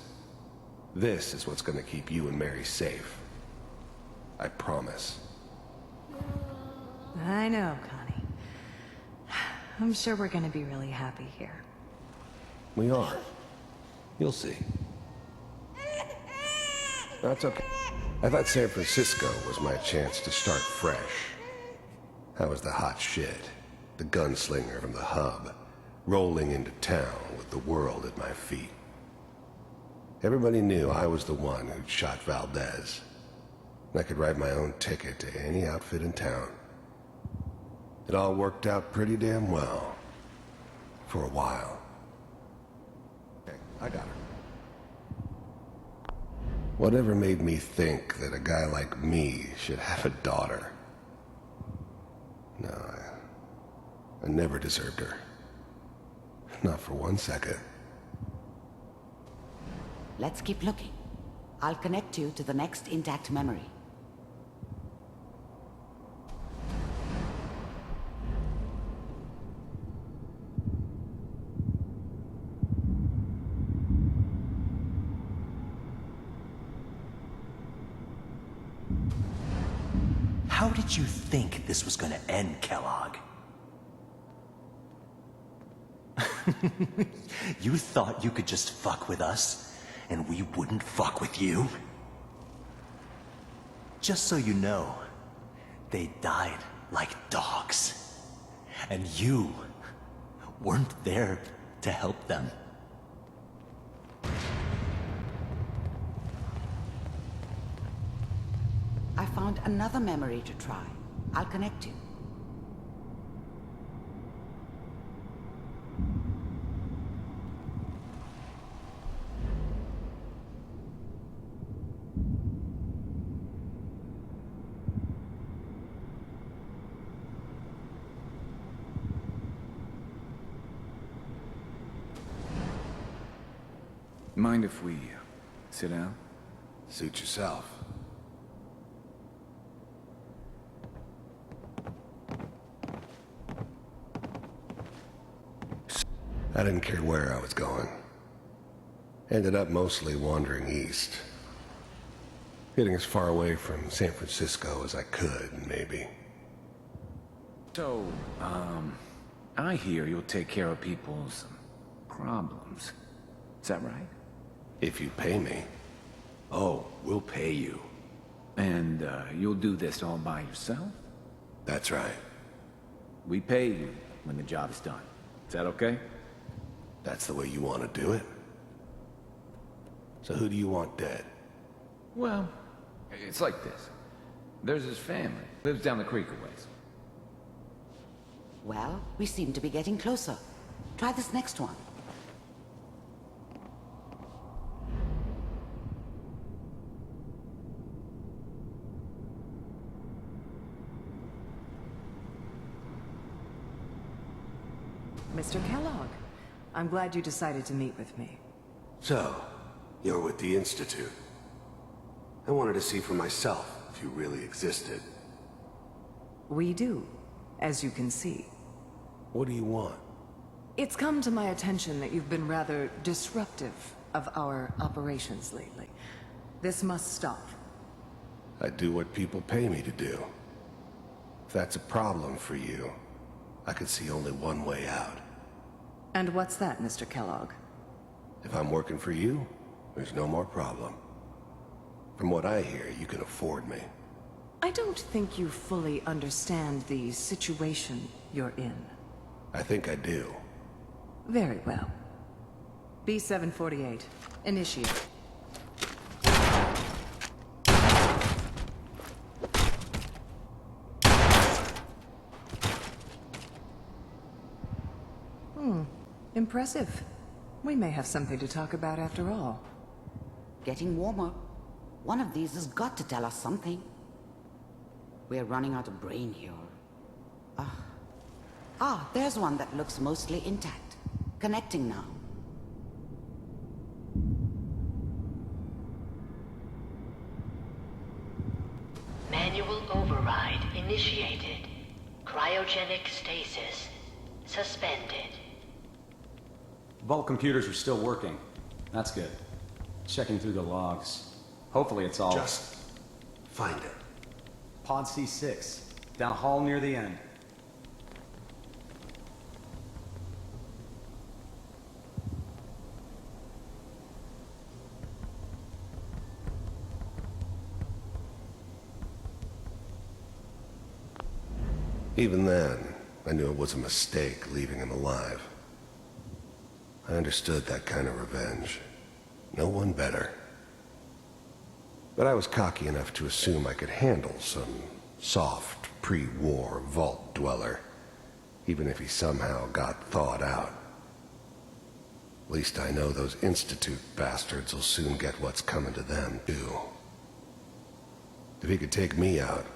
This is what's gonna keep you and Mary safe. I promise. I know, Connie. I'm sure we're gonna be really happy here. We are. You'll see. That's okay. I thought San Francisco was my chance to start fresh. I was the hot shit, the gunslinger from the hub, rolling into town with the world at my feet. Everybody knew I was the one who'd shot Valdez. And I could write my own ticket to any outfit in town. It all worked out pretty damn well. For a while. Okay, I got her. Whatever made me think that a guy like me should have a daughter? No, I never deserved her. Not for 1 second. Let's keep looking. I'll connect you to the next intact memory. How did you think this was gonna end, Kellogg? You thought you could just fuck with us, and we wouldn't fuck with you? Just so you know, they died like dogs. And you weren't there to help them. I found another memory to try. I'll connect you. Mind if we sit down? Suit yourself. I didn't care where I was going. Ended up mostly wandering east. Getting as far away from San Francisco as I could, maybe. So, I hear you'll take care of people's problems. Is that right? If you pay me. Oh, we'll pay you. And, you'll do this all by yourself? That's right. We pay you when the job is done. Is that okay? That's the way you want to do it? So who do you want dead? Well, it's like this. There's his family. Lives down the creek a ways. Well, we seem to be getting closer. Try this next one. Mr. Kellogg, I'm glad you decided to meet with me. So, you're with the Institute. I wanted to see for myself if you really existed. We do, as you can see. What do you want? It's come to my attention that you've been rather disruptive of our operations lately. This must stop. I do what people pay me to do. If that's a problem for you, I could see only one way out. And what's that, Mr. Kellogg? If I'm working for you, there's no more problem. From what I hear, you can afford me. I don't think you fully understand the situation you're in. I think I do. Very well. B-748, initiate. Impressive. We may have something to talk about after all. Getting warmer. One of these has got to tell us something. We're running out of brain here. There's one that looks mostly intact. Connecting now. Manual override initiated. Cryogenic stasis suspended. Vault computers are still working. That's good. Checking through the logs. Hopefully it's all... Just find it. Pod C6. Down a hall near the end. Even then, I knew it was a mistake leaving him alive. I understood that kind of revenge. No one better. But I was cocky enough to assume I could handle some soft, pre-war vault dweller, even if he somehow got thawed out. At least I know those Institute bastards will soon get what's coming to them, too. If he could take me out,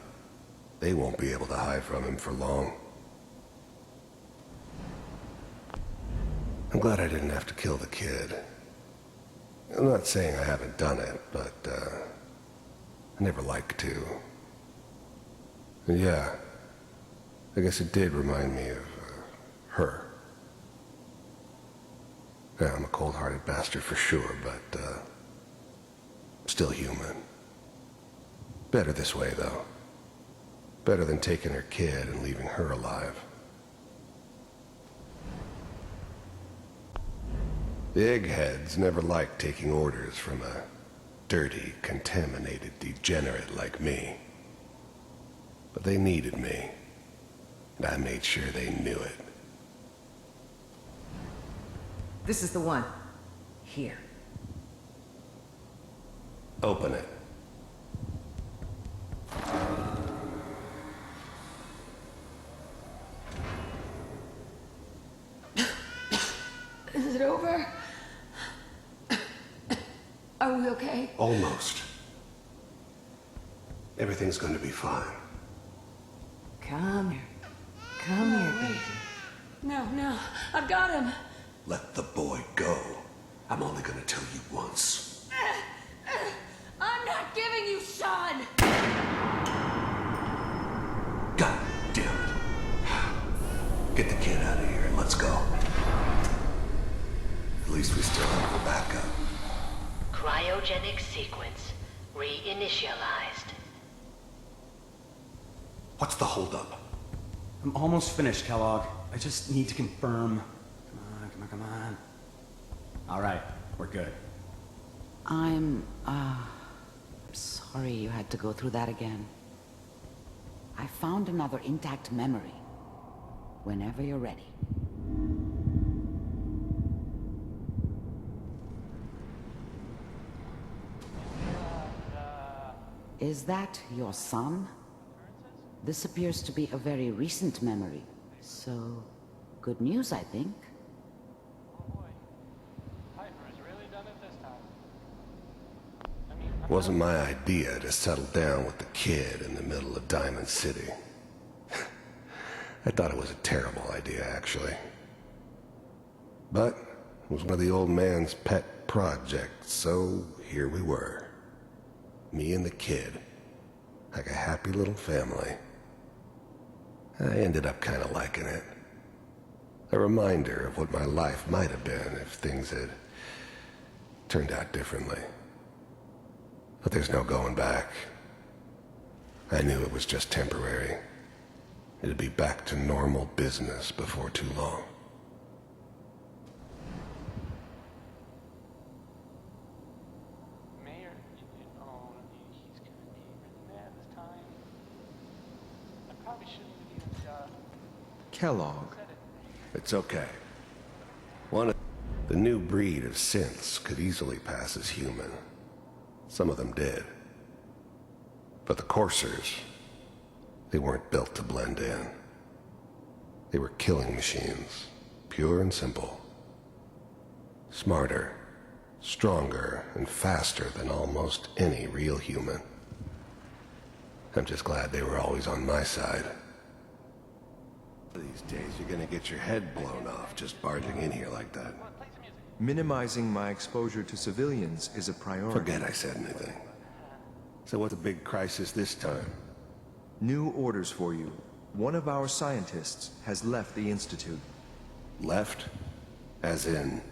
they won't be able to hide from him for long. I'm glad I didn't have to kill the kid. I'm not saying I haven't done it, but, I never liked to. And yeah, I guess it did remind me of, her. Yeah, I'm a cold-hearted bastard for sure, but, still human. Better this way, though. Better than taking her kid and leaving her alive. The eggheads never liked taking orders from a dirty, contaminated degenerate like me. But they needed me, and I made sure they knew it. This is the one. Here. Open it. Is it over? Are we okay? Almost. Everything's going to be fine. Come here. Come here, baby. No, I've got him. Let the boy go. I'm only going to tell you once. I'm not giving you Sean! God damn it. Get the kid out of here and let's go. still have a backup. Cryogenic sequence reinitialized. What's the holdup? I'm almost finished, Kellogg. I just need to confirm. Come on. All right, we're good. I'm sorry you had to go through that again. I found another intact memory. Whenever you're ready. Is that your son? This appears to be a very recent memory. So, good news, I think. Wasn't my idea to settle down with the kid in the middle of Diamond City. I thought it was a terrible idea, actually. But it was one of the old man's pet projects, so here we were. Me and the kid. Like a happy little family. I ended up kind of liking it. A reminder of what my life might have been if things had turned out differently. But there's no going back. I knew it was just temporary. It'd be back to normal business before too long. Mayor, he's gonna be really mad this time. I probably shouldn't have even, Kellogg. It's okay. One of the new breed of synths could easily pass as human. Some of them did. But the coursers, they weren't built to blend in. They were killing machines, pure and simple. Smarter, stronger, and faster than almost any real human. I'm just glad they were always on my side. These days, you're gonna get your head blown off just barging in here like that. Minimizing my exposure to civilians is a priority. Forget I said anything. So what's the big crisis this time? New orders for you. One of our scientists has left the Institute. Left? As in?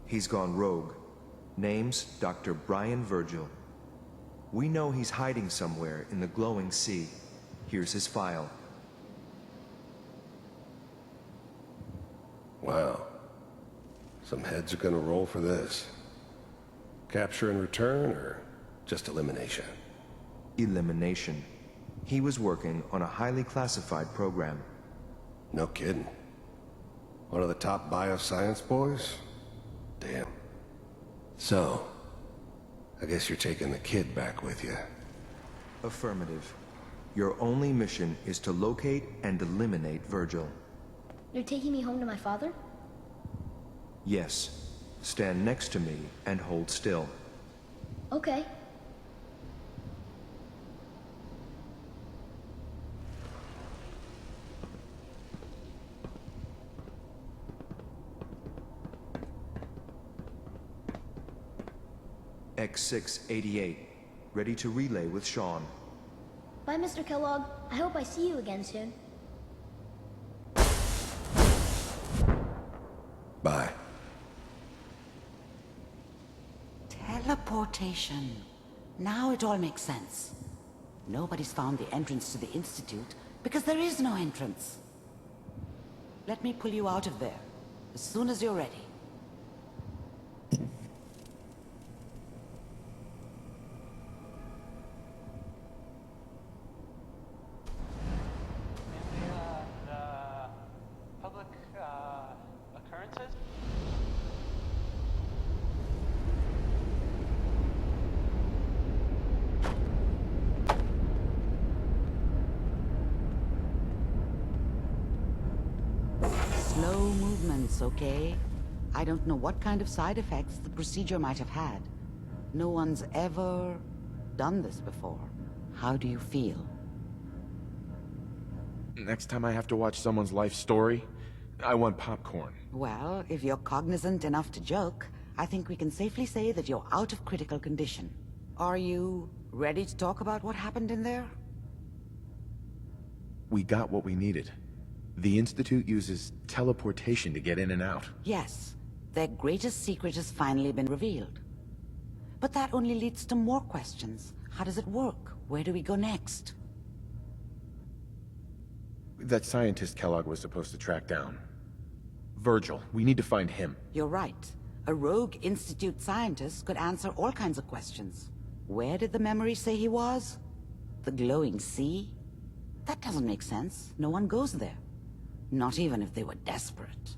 He's gone rogue. Name's Dr. Brian Virgil. We know he's hiding somewhere in the glowing sea. Here's his file. Wow. Some heads are gonna roll for this. Capture and return, or just elimination? Elimination. He was working on a highly classified program. No kidding. One of the top bioscience boys? Damn. So, I guess you're taking the kid back with you. Affirmative. Your only mission is to locate and eliminate Virgil. You're taking me home to my father? Yes. Stand next to me and hold still. Okay. X688. Ready to relay with Sean. Bye, Mr. Kellogg. I hope I see you again soon. Bye. Teleportation. Now it all makes sense. Nobody's found the entrance to the Institute because there is no entrance. Let me pull you out of there as soon as you're ready. Public, occurrences? Slow movements, okay? I don't know what kind of side effects the procedure might have had. No one's ever done this before. How do you feel? Next time I have to watch someone's life story, I want popcorn. Well, if you're cognizant enough to joke, I think we can safely say that you're out of critical condition. Are you ready to talk about what happened in there? We got what we needed. The Institute uses teleportation to get in and out. Yes, Their greatest secret has finally been revealed. But that only leads to more questions. How does it work? Where do we go next? That scientist Kellogg was supposed to track down. Virgil, we need to find him. You're right. A rogue Institute scientist could answer all kinds of questions. Where did the memory say he was? The glowing sea? That doesn't make sense. No one goes there. Not even if they were desperate.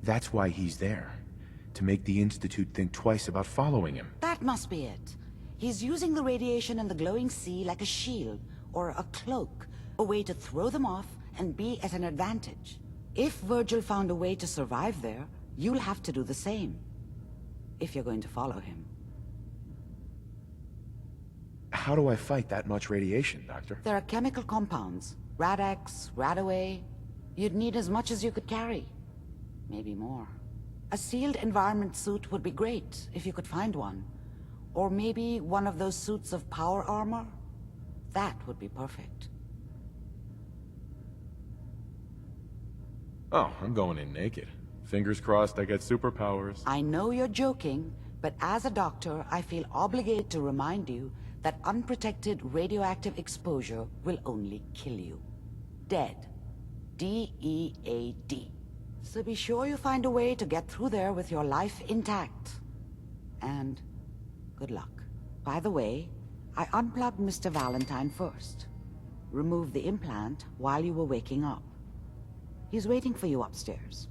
That's why he's there. To make the Institute think twice about following him. That must be it. He's using the radiation in the glowing sea like a shield, or a cloak. A way to throw them off and be at an advantage. If Virgil found a way to survive there, you'll have to do the same. If you're going to follow him. How do I fight that much radiation, Doctor? There are chemical compounds. Rad-X, Radaway. You'd need as much as you could carry. Maybe more. A sealed environment suit would be great, if you could find one. Or maybe one of those suits of power armor? That would be perfect. Oh, I'm going in naked. Fingers crossed I get superpowers. I know you're joking, but as a doctor, I feel obligated to remind you that unprotected radioactive exposure will only kill you. Dead. D-E-A-D. So be sure you find a way to get through there with your life intact. And good luck. By the way, I unplugged Mr. Valentine first. Removed the implant while you were waking up. He's waiting for you upstairs.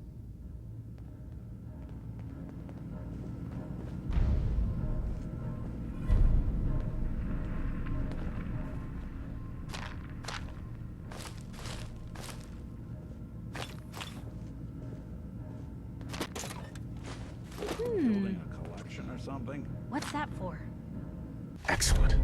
Building a collection or something? What's that for? Excellent.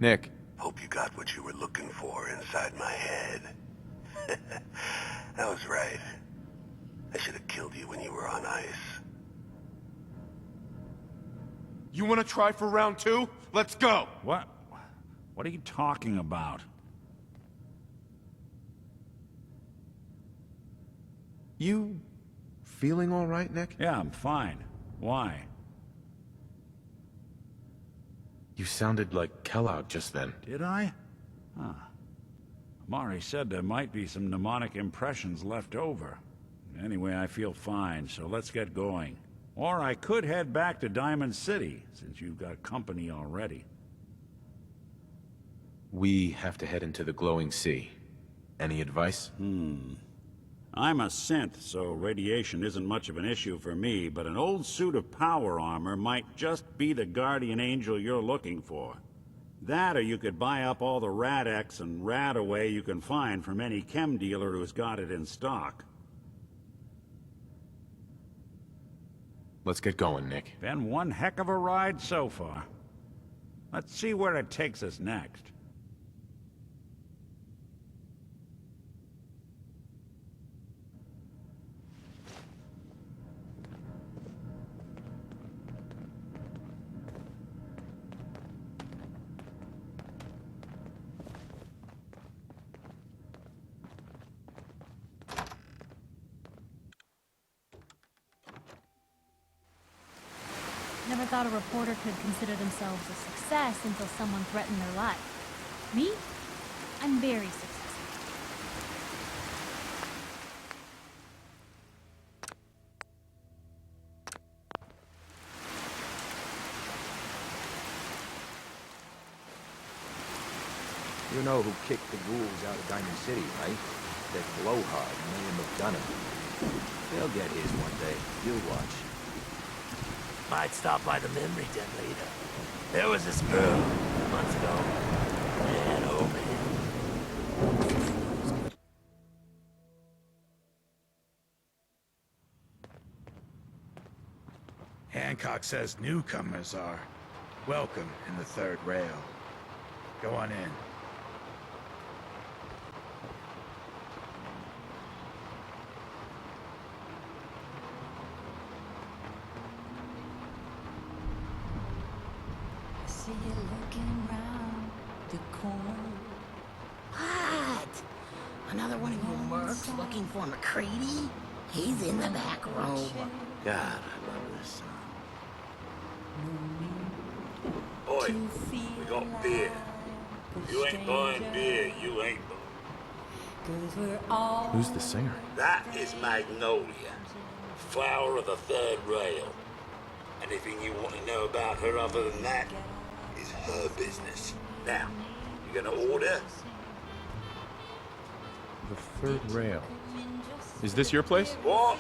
Nick. Hope you got what you were looking for inside my head. I was right. I should have killed you when you were on ice. You want to try for round 2? Let's go! What? What are you talking about? You feeling all right, Nick? Yeah, I'm fine. Why? You sounded like Kellogg just then. Did I? Huh. Amari said there might be some mnemonic impressions left over. Anyway, I feel fine, so let's get going. Or I could head back to Diamond City, since you've got company already. We have to head into the glowing sea. Any advice? I'm a synth, so radiation isn't much of an issue for me, but an old suit of power armor might just be the guardian angel you're looking for. That, or you could buy up all the Rad-X and Radaway you can find from any chem dealer who's got it in stock. Let's get going, Nick. Been one heck of a ride so far. Let's see where it takes us next. Never thought a reporter could consider themselves a success until someone threatened their life. Me? I'm very successful. You know who kicked the ghouls out of Diamond City, right? That blowhard, Mayor McDonough. He'll get his one day. You'll watch. Might stop by the memory den later. There was this girl months ago. Man, oh man. Hancock says newcomers are welcome in the third rail. Go on in. See you looking round the corner. What? Another one of you mercs looking for McCready? He's in the back room. God, I love this song. Boy, we got beer. You ain't buying beer, you ain't buying. Who's the singer? That is Magnolia, flower of the third rail. Anything you want to know about her other than that is her business. Now, you gonna order? The third rail. Is this your place? What?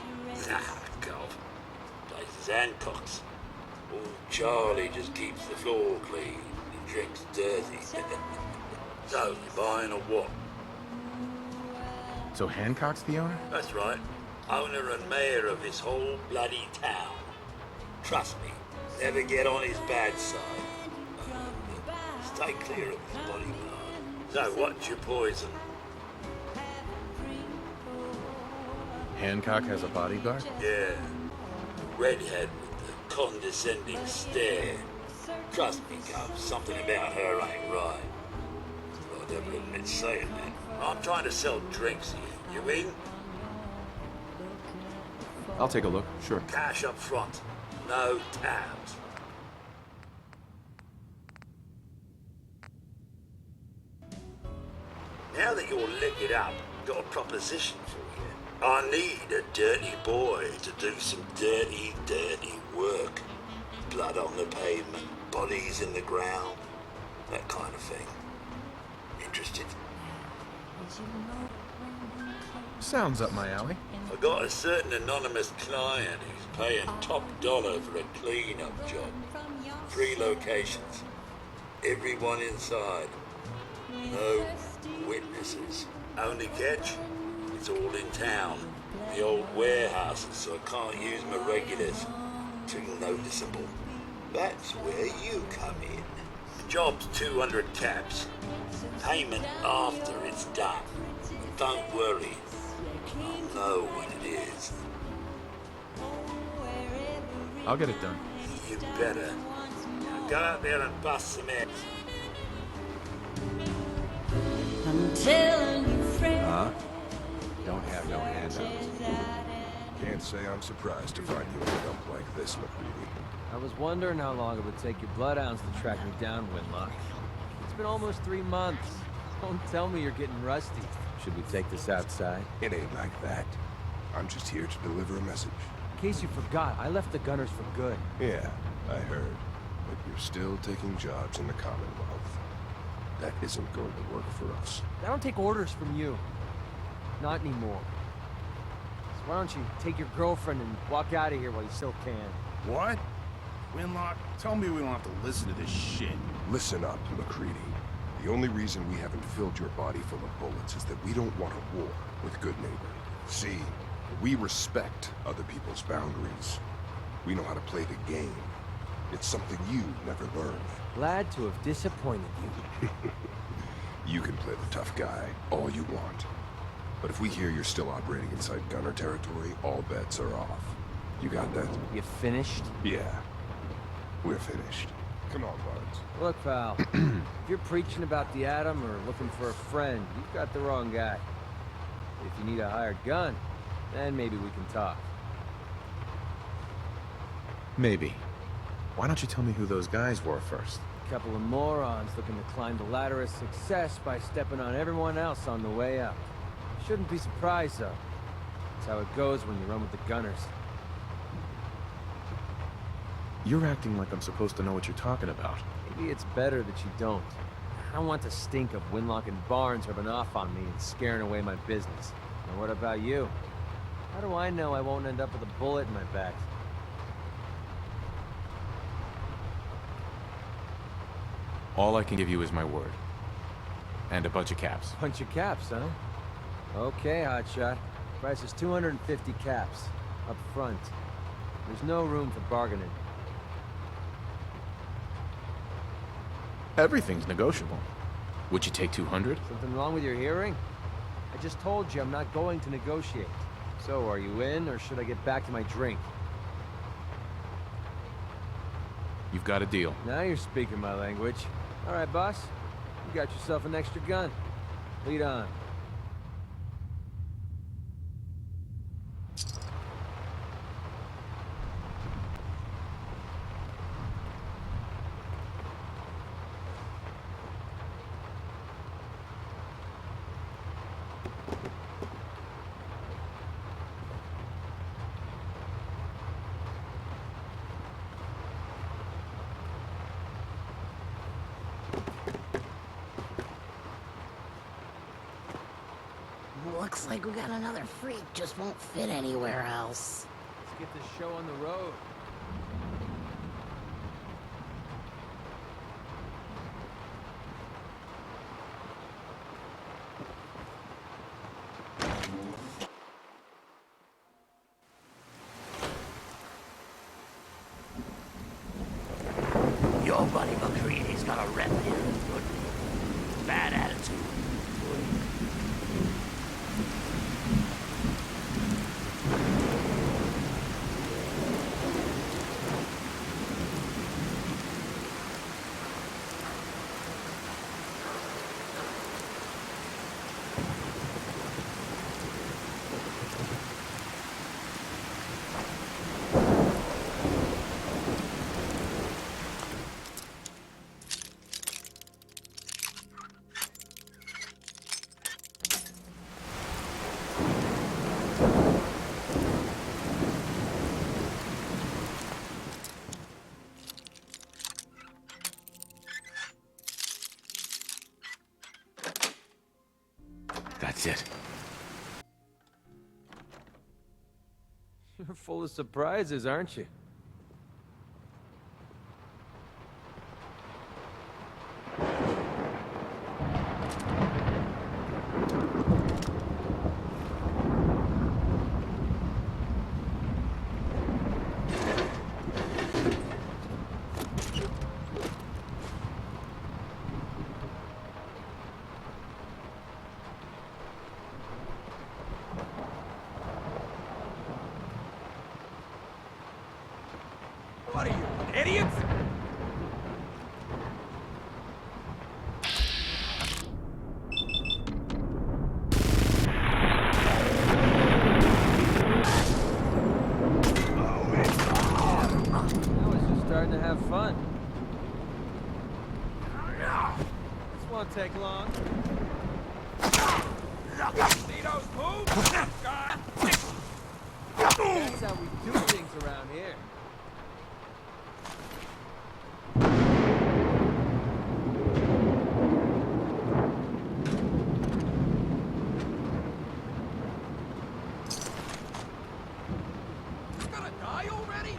Nah, God. Place is Hancock's. Old Charlie just keeps the floor clean and drinks dirty. So, you buying or what? So Hancock's the owner? That's right. Owner and mayor of this whole bloody town. Trust me, never get on his bad side. Stay clear of his bodyguard. So, what's your poison? Hancock has a bodyguard? Yeah. Redhead with the condescending stare. Trust me, Cub, something about her ain't right. I'd never admit saying that. I'm trying to sell drinks here. You in? I'll take a look, sure. Cash up front. No tabs. Now that you're liquored up, I've got a proposition for you. I need a dirty boy to do some dirty, dirty work. Blood on the pavement, bodies in the ground, that kind of thing. Interested? Sounds up my alley. I got a certain anonymous client who's paying top dollar for a clean-up job. 3 locations. Everyone inside. No witnesses. Only catch? It's all in town. The old warehouses, so I can't use my regulars. Too noticeable. That's where you come in. The job's 200 caps. Payment after it's done. Don't worry. I'll know what it is. I'll get it done. You better. Now go out there and bust some eggs. Huh? Don't have no handouts. Can't say I'm surprised to find you in a dump like this, McCready. I was wondering how long it would take your bloodhounds to track me down, Winlock. It's been almost 3 months. Don't tell me you're getting rusty. Should we take this outside? It ain't like that. I'm just here to deliver a message. In case you forgot, I left the Gunners for good. Yeah, I heard. But you're still taking jobs in the Commonwealth. That isn't going to work for us. I don't take orders from you. Not anymore. So why don't you take your girlfriend and walk out of here while you still can? What? Winlock, tell me we don't have to listen to this shit. Listen up, McCready. The only reason we haven't filled your body full of bullets is that we don't want a war with good neighbor. See, we respect other people's boundaries. We know how to play the game. It's something you never learned. Glad to have disappointed you. You can play the tough guy all you want. But if we hear you're still operating inside Gunner territory, all bets are off. You got that? You finished? Yeah. We're finished. Come on, Barnes. Look, pal. If you're preaching about the atom or looking for a friend, you've got the wrong guy. If you need a hired gun, then maybe we can talk. Maybe. Why don't you tell me who those guys were first? A couple of morons looking to climb the ladder of success by stepping on everyone else on the way up. Shouldn't be surprised, though. That's how it goes when you run with the Gunners. You're acting like I'm supposed to know what you're talking about. Maybe it's better that you don't. I don't want the stink of Winlock and Barnes rubbing off on me and scaring away my business. And what about you? How do I know I won't end up with a bullet in my back? All I can give you is my word. And a bunch of caps. Bunch of caps, huh? Okay, hotshot. Price is 250 caps. Up front. There's no room for bargaining. Everything's negotiable. Would you take 200? Something wrong with your hearing? I just told you I'm not going to negotiate. So, are you in, or should I get back to my drink? You've got a deal. Now you're speaking my language. All right, boss. You got yourself an extra gun. Lead on. Looks like we got another freak, just won't fit anywhere else. Let's get this show on the road. Your buddy McCready's got a rep here, good. Bad attitude. That's it. You're full of surprises, aren't you? What are you, idiots? Now it's just starting to have fun. This won't take long. Tito's move! That's how we do things around here. Gonna die already?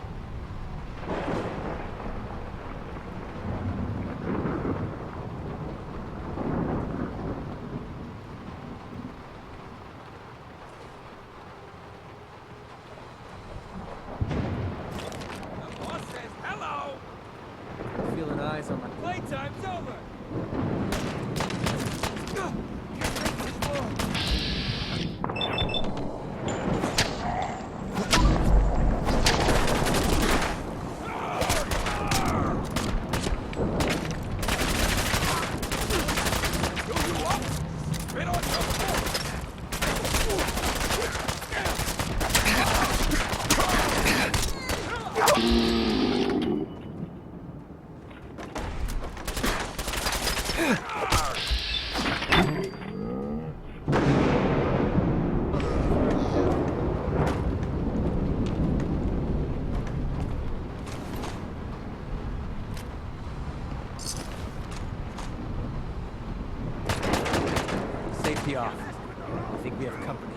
The boss says hello! Feeling eyes on my Playtime's over! Safety off. I think we have company.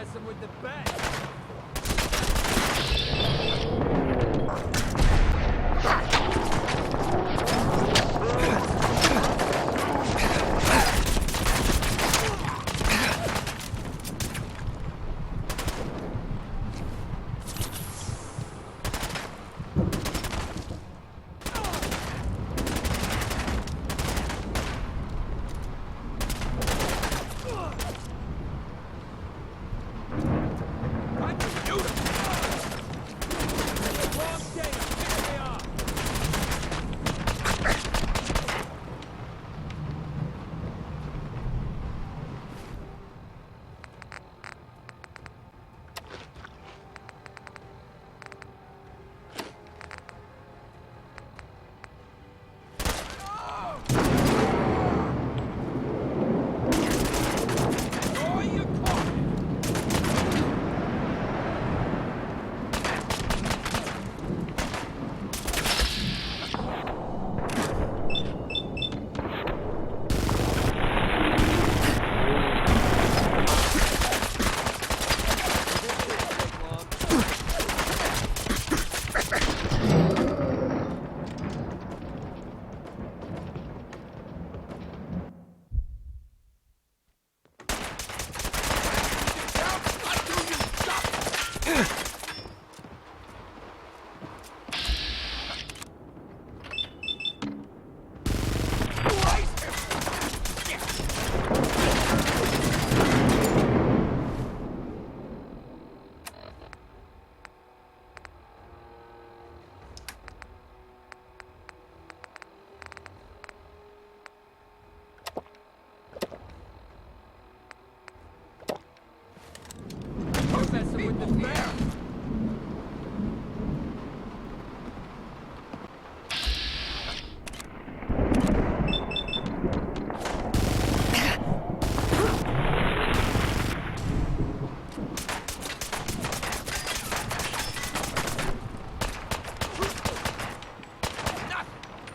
messing with the best. Messing with the bear.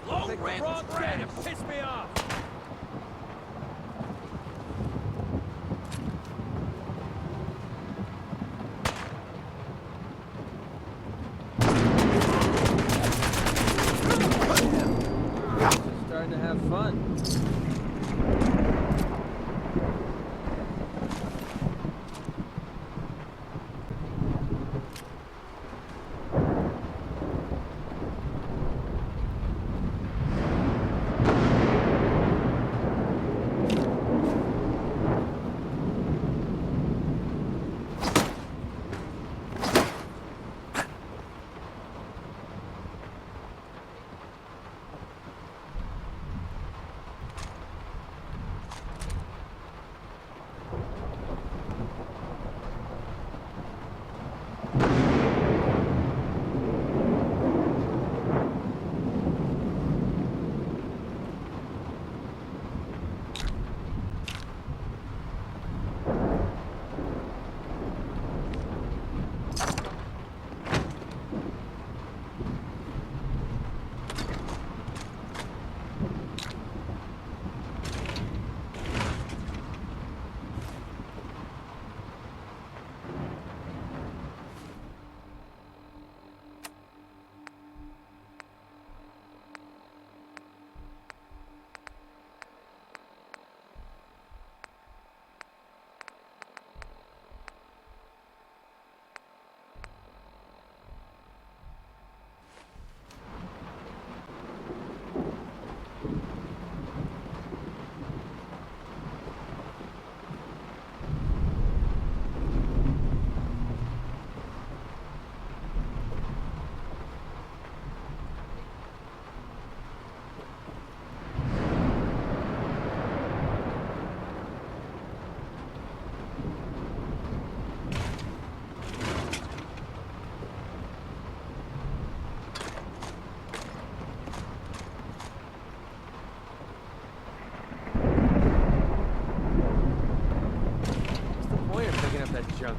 Low red thread and piss me off. Starting to have fun. That junk.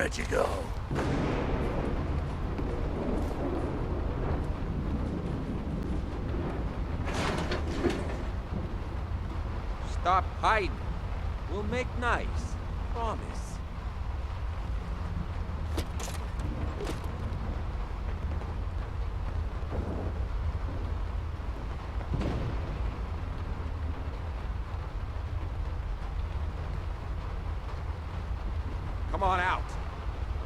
let you go. Stop hiding. We'll make nice. Promise. Come on out.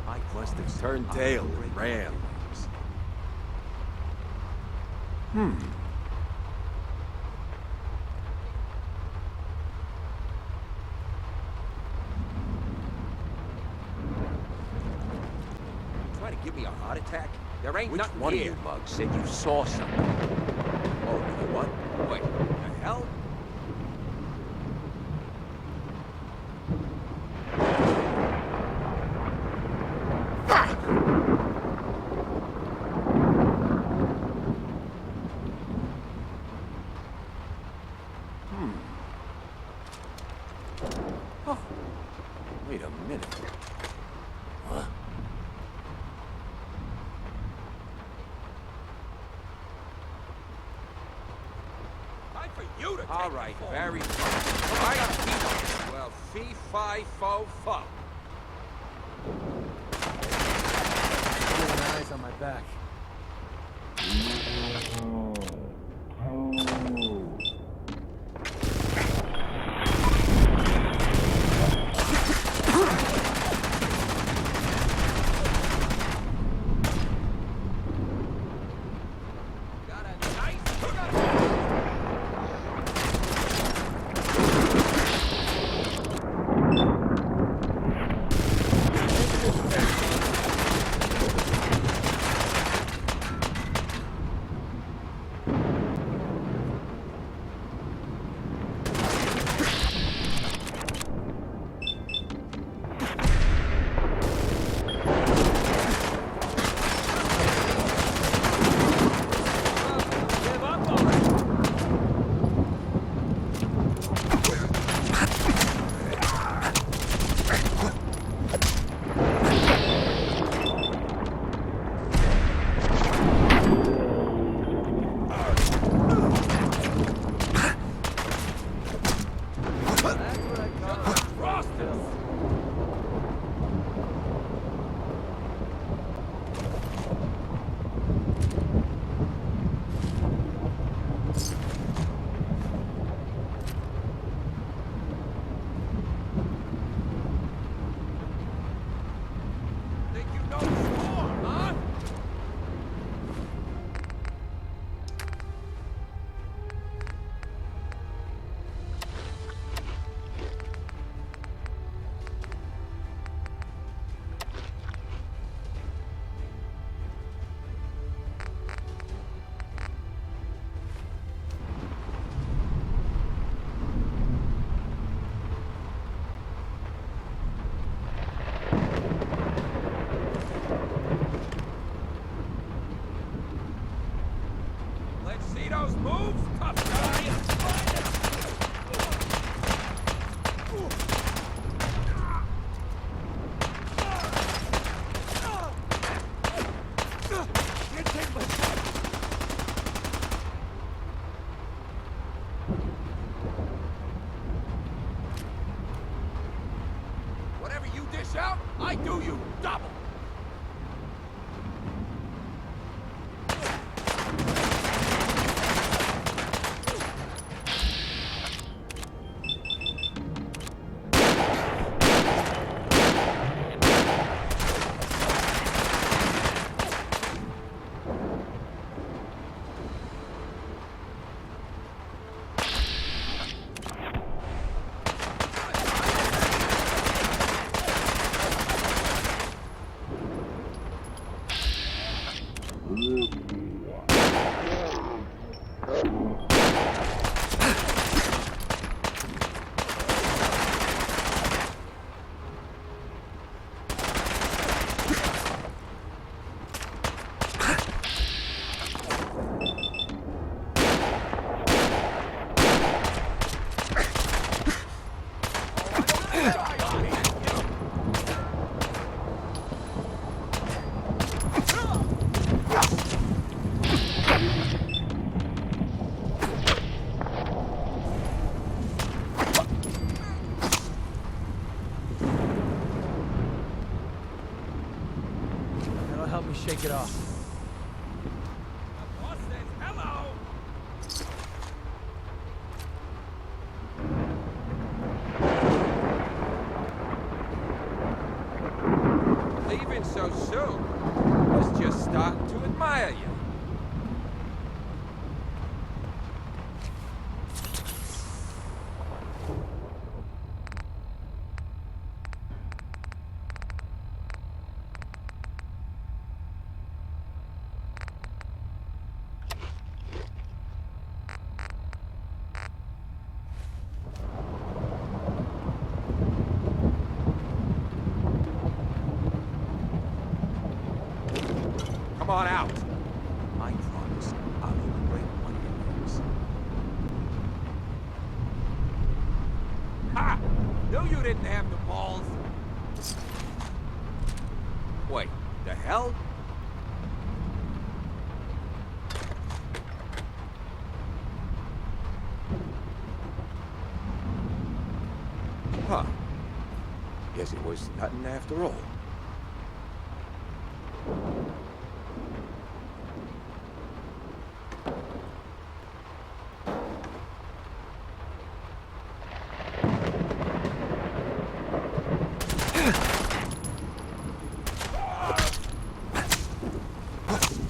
I must have turned tail and ran. Trying to give me a heart attack? There ain't nothing one of here. you mugs said you saw something? Oh, you what? Wait, the hell? Oh, wait a minute. Huh? Time for you to all right, very good. I keep well, fee, fi, fo, fum. Keeping eyes on my back. Let's see those moves, tough guy. Whatever you dish out, I do you double. take it off. The boss says hello! Leaving so soon? Was just starting to admire you. Come on out. I promise I'll liberate one of your legs. Ha! Knew you didn't have the balls. Wait, the hell? Huh. Guess it was nothing after all.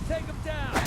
Take him down!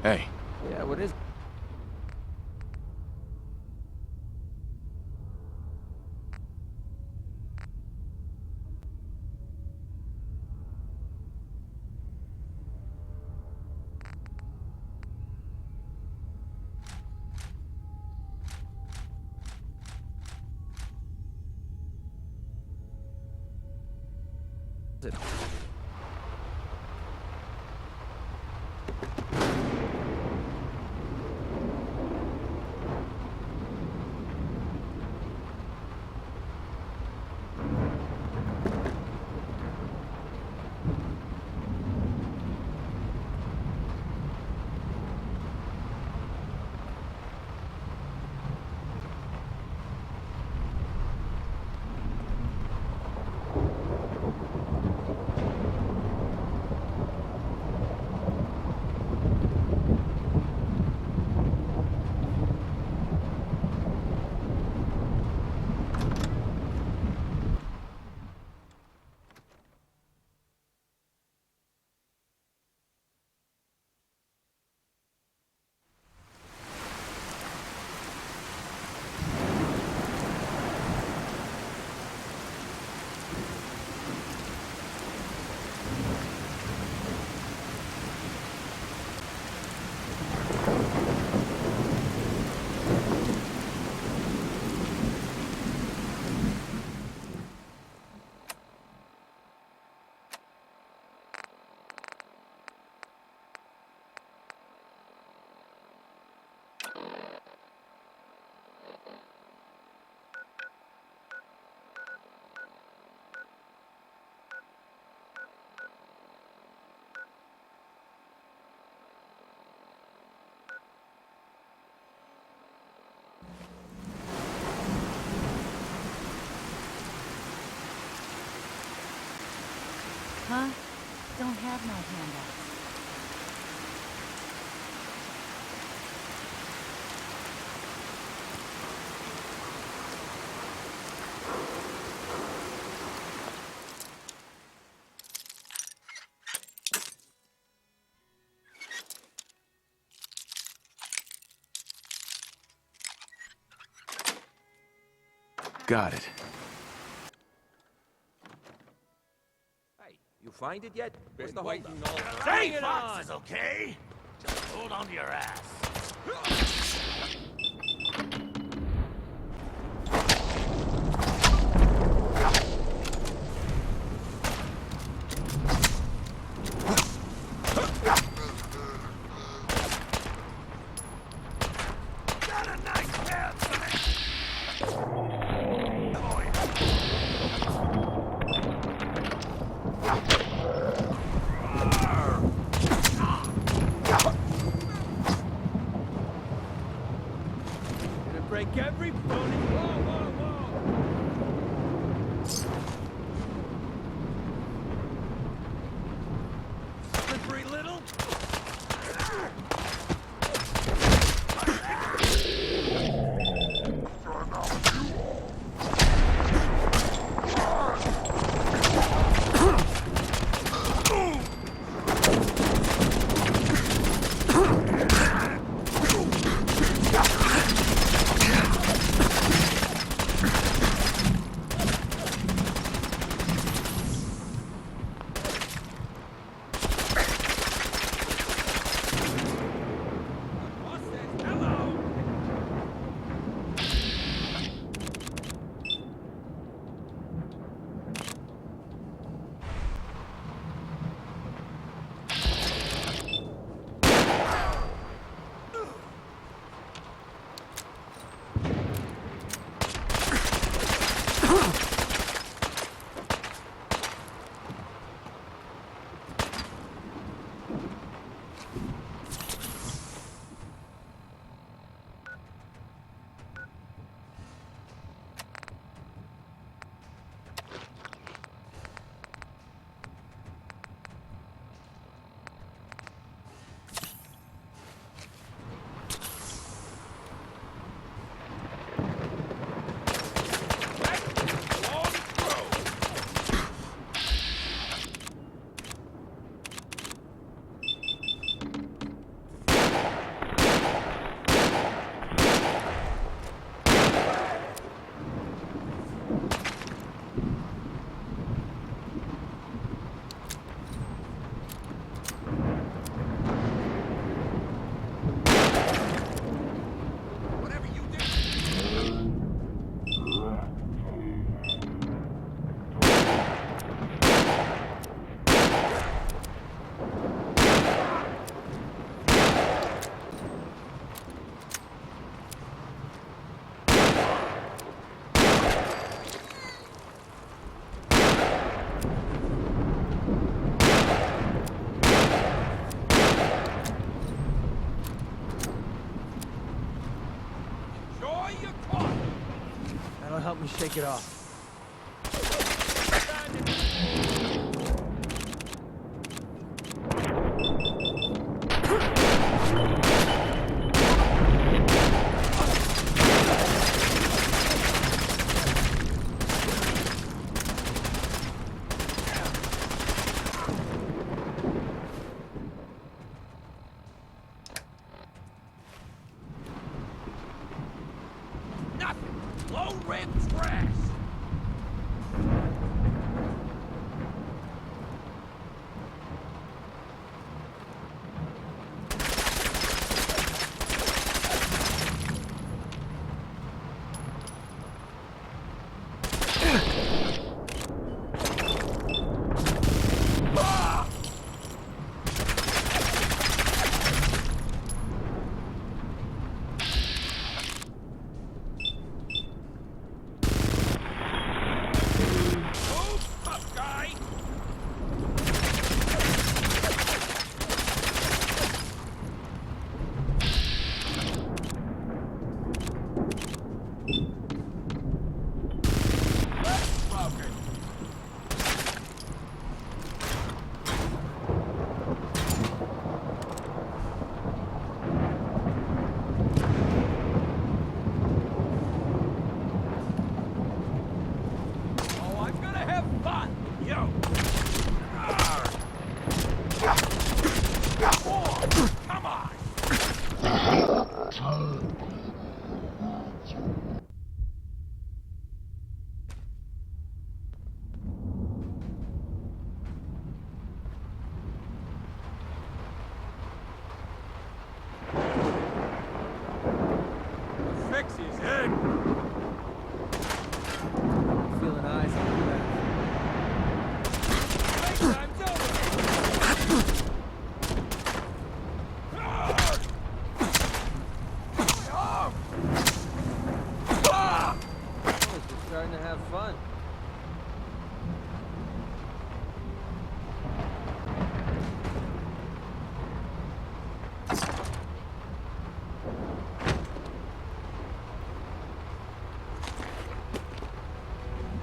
Hey. Yeah, what is... it? Huh? Don't have no handouts. Got it. Hey, you find it yet? What's the waiting holdup? Say, Fox is okay. Just hold on to your ass. break every bone in... Whoa, whoa, whoa! Slippery little... That'll help me shake it off.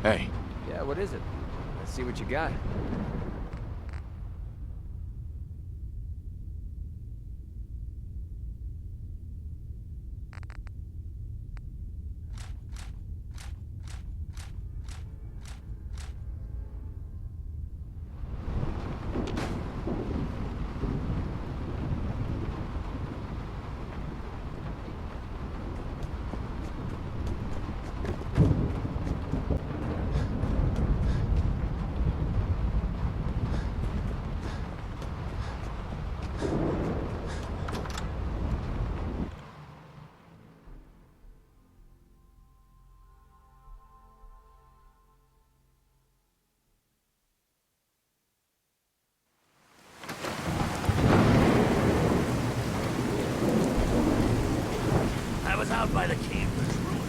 Hey. Yeah, what is it? Let's see what you got. I was out by the campers ruin.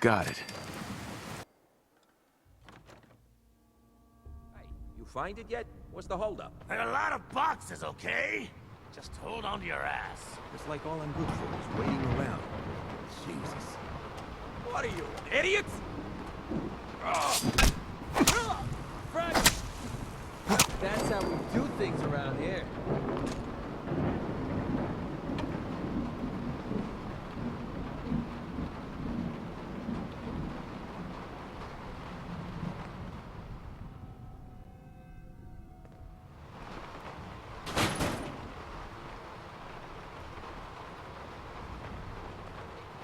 Got it. Hey, you find it yet? What's the holdup? There are a lot of boxes, okay? Just hold on to your ass. It's like all I'm good for is waiting around. Jesus. What are you, an idiot? Frank! That's how we do things around here.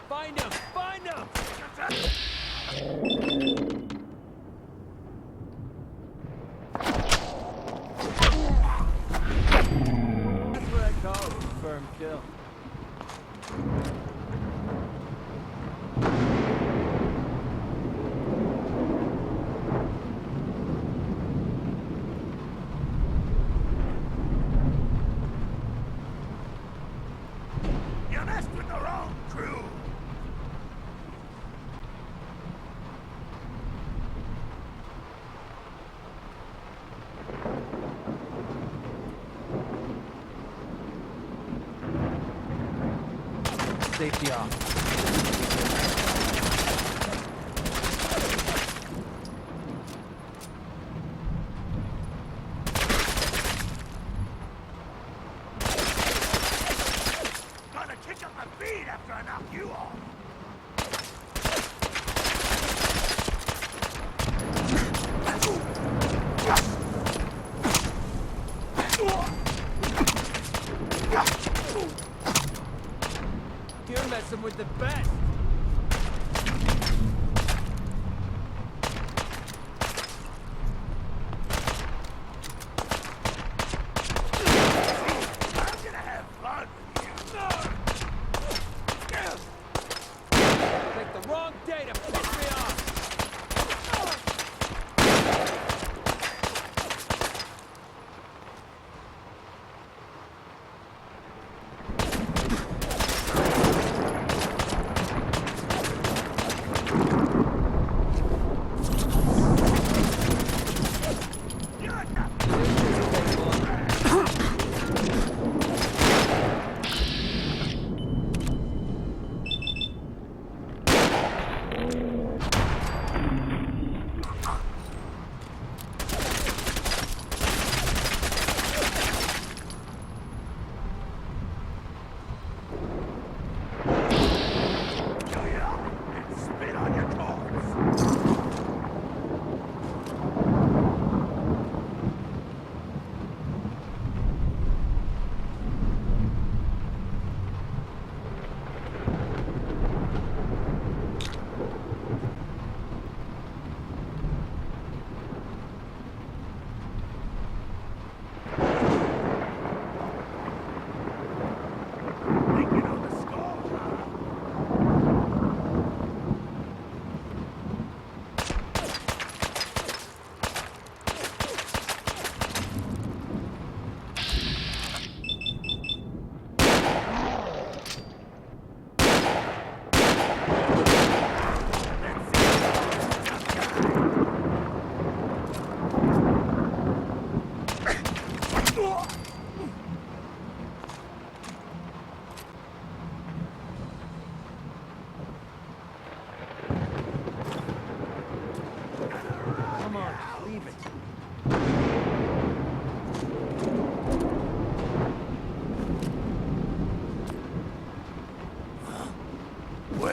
Find him! Find him! That's what I call a firm kill. You messed with the wrong crew. Safety off. Gonna kick up my feet after I knock you off. You're messing with the best. I'm gonna have fun with you. Picked the wrong day to piss me off.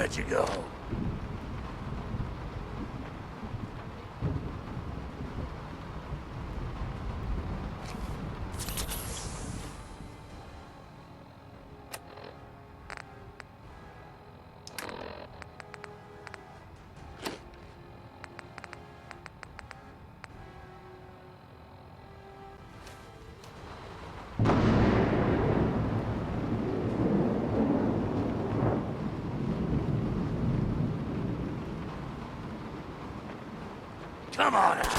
let you go. Come on out.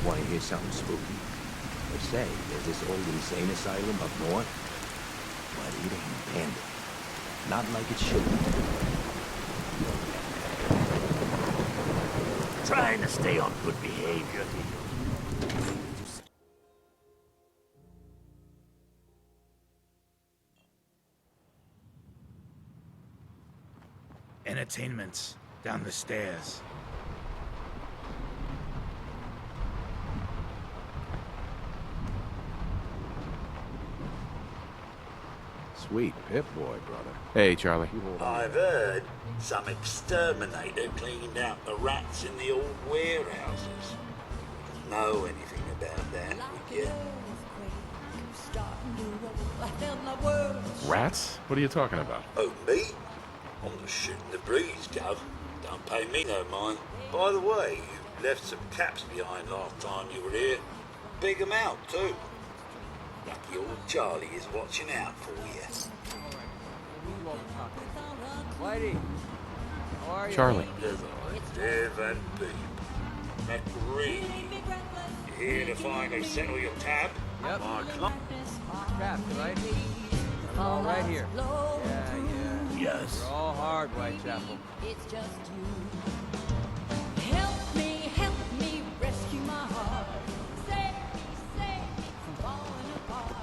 Want to hear something spooky? They say there's this old insane asylum up north, but it ain't abandoned. Not like it should be. Trying to stay on good behavior. Entertainment's down the stairs. Sweet Pip-Boy, brother. Hey, Charlie. I've heard some exterminator cleaned out the rats in the old warehouses. Know anything about that, would you? Rats? What are you talking about? Oh, me? I'm just shooting the breeze, Gov. Don't pay me no mind. By the way, you left some caps behind last time you were here. Big 'em out, too. Lucky old Charlie is watching out for you. Whitey, how are you? Charlie. Live and beep. McRee. You here to finally settle your tab? Yep. My club. Trapped, right? I'm all right here. Yeah. Yes. We're all hard, Whitechapel. It's just you. Help me, rescue my heart. Save me from falling apart.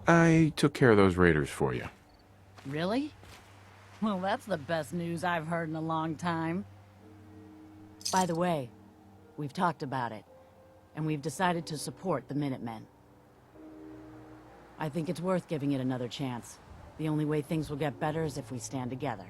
I took care of those raiders for you. Really? Well, that's the best news I've heard in a long time. By the way, we've talked about it, and we've decided to support the Minutemen. I think it's worth giving it another chance. The only way things will get better is if we stand together.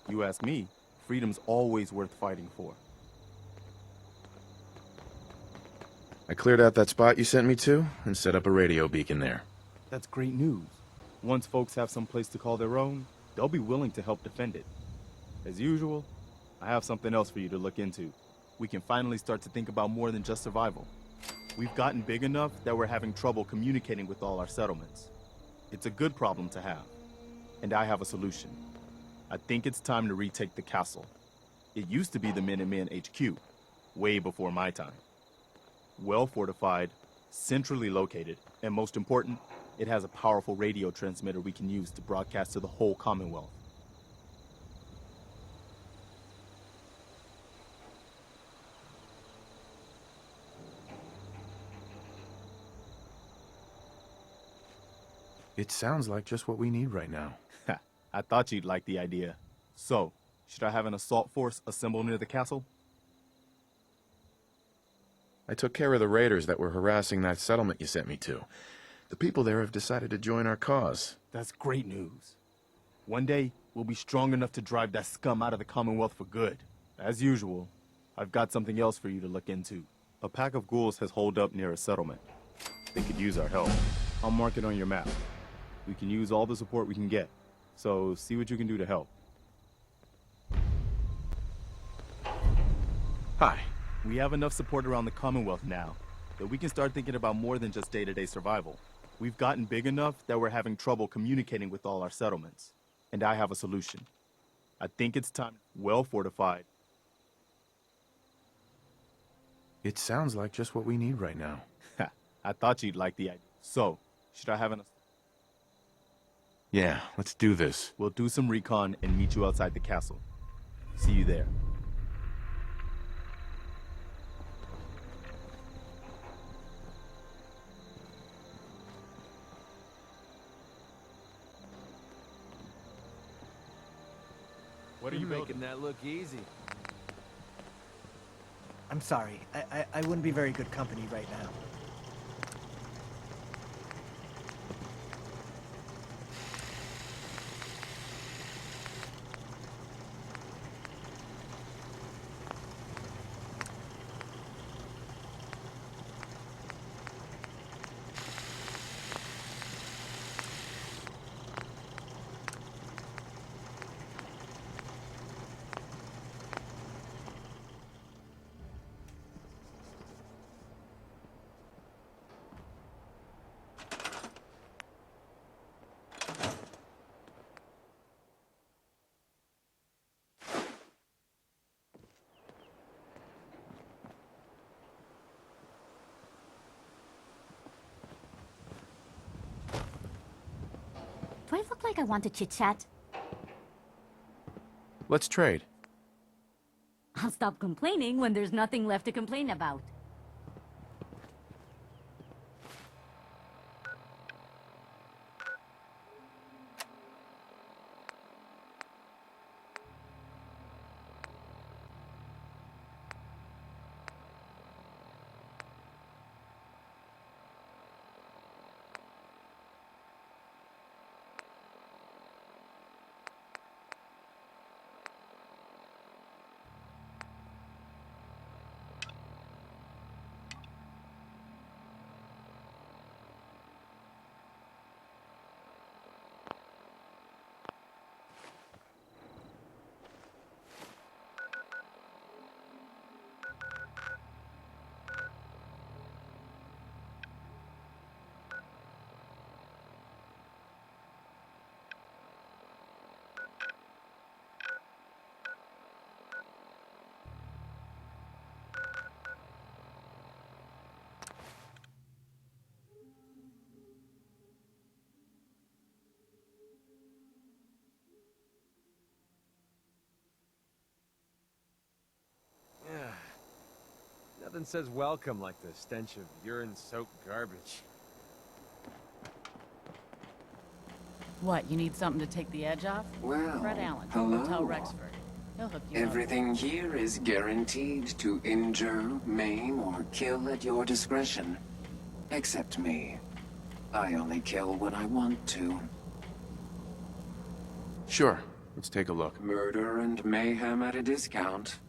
You ask me, freedom's always worth fighting for. I cleared out that spot you sent me to and set up a radio beacon there. That's great news. Once folks have some place to call their own, they'll be willing to help defend it. As usual, I have something else for you to look into. We can finally start to think about more than just survival. We've gotten big enough that we're having trouble communicating with all our settlements. It's a good problem to have, and I have a solution. I think it's time to retake the castle. It used to be the Minutemen HQ, way before my time. Well fortified, centrally located, and most important, it has a powerful radio transmitter we can use to broadcast to the whole Commonwealth. It sounds like just what we need right now. I thought you'd like the idea. So, should I have an assault force assemble near the castle? I took care of the raiders that were harassing that settlement you sent me to. The people there have decided to join our cause. That's great news. One day, we'll be strong enough to drive that scum out of the Commonwealth for good. As usual, I've got something else for you to look into. A pack of ghouls has holed up near a settlement. They could use our help. I'll mark it on your map. We can use all the support we can get. So, see what you can do to help. Hi. We have enough support around the Commonwealth now that we can start thinking about more than just day-to-day survival. We've gotten big enough that we're having trouble communicating with all our settlements. And I have a solution. I think it's time, well fortified. It sounds like just what we need right now. I thought you'd like the idea. So, should I have an... Yeah, let's do this. We'll do some recon and meet you outside the castle. See you there. What are you making that look easy? I'm sorry. I wouldn't be very good company right now. look like I want to chit-chat? Let's trade. I'll stop complaining when there's nothing left to complain about. Nothing says welcome like the stench of urine-soaked garbage. What, you need something to take the edge off? Well, Fred Allen, hello. Hotel Rexford. He'll hook you up. Everything here is guaranteed to injure, maim, or kill at your discretion. Except me. I only kill when I want to. Sure, let's take a look. Murder and mayhem at a discount.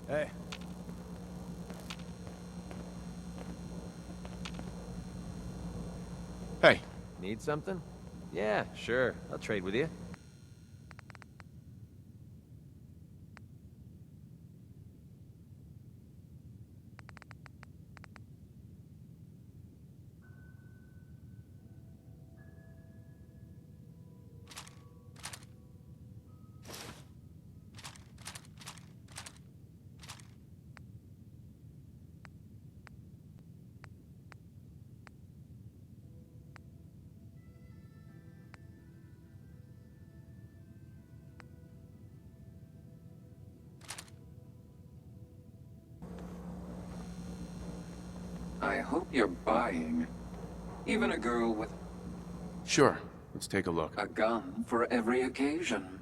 Hey. Hey. Need something? Yeah, sure. I'll trade with you. I hope you're buying. Even a girl with Sure, let's take a look. a gun for every occasion.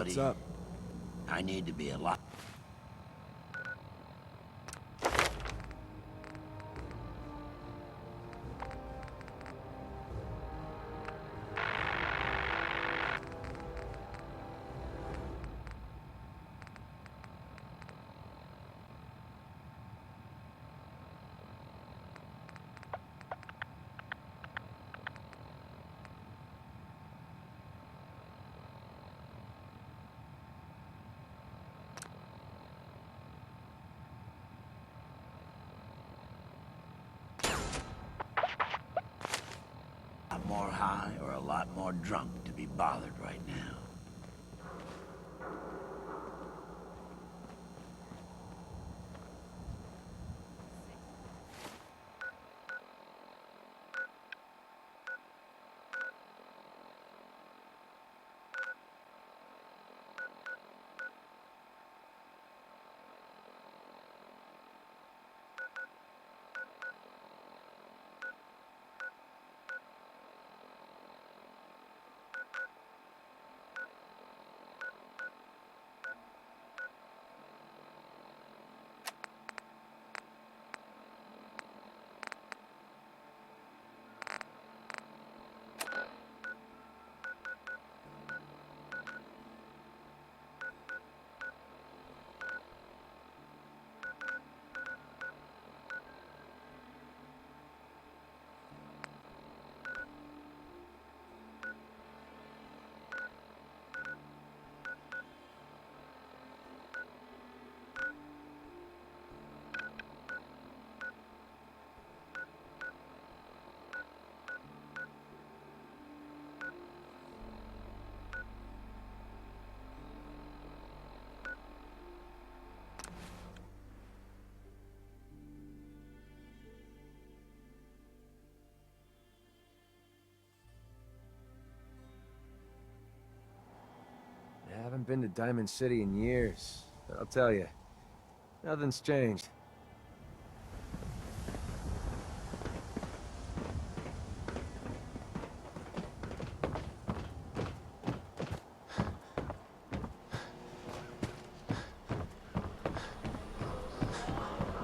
buddy. What's up? I need to be a lot. A lot more high or a lot more drunk to be bothered right now. I haven't been to Diamond City in years, but I'll tell you, nothing's changed.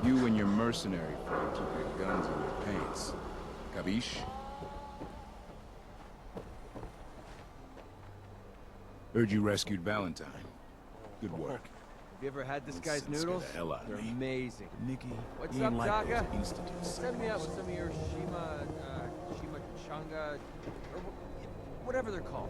You and your mercenary friend keep your guns in your pants. Capiche? Heard you rescued Valentine. Good work. Have you ever had this guy's Scared the noodles? hell out of They're me. amazing. Nicky, What's he up, ain't like Taka? those institute Send me out with suckers. some of your Chimichanga, or whatever they're called.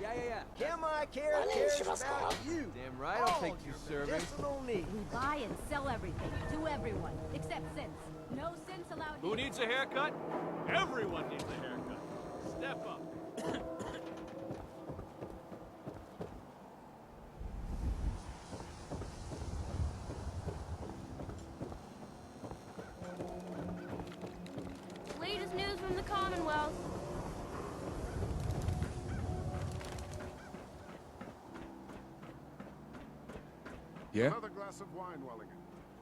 Yeah. Gamma cares about you. Damn right, I'll take 2 servings. Medicinal needs. We buy and sell everything to everyone, except synths. No synths allowed Who here. needs a haircut? Everyone needs a haircut. Step up. Latest news from the Commonwealth. Yeah? Another glass of wine, Welligan.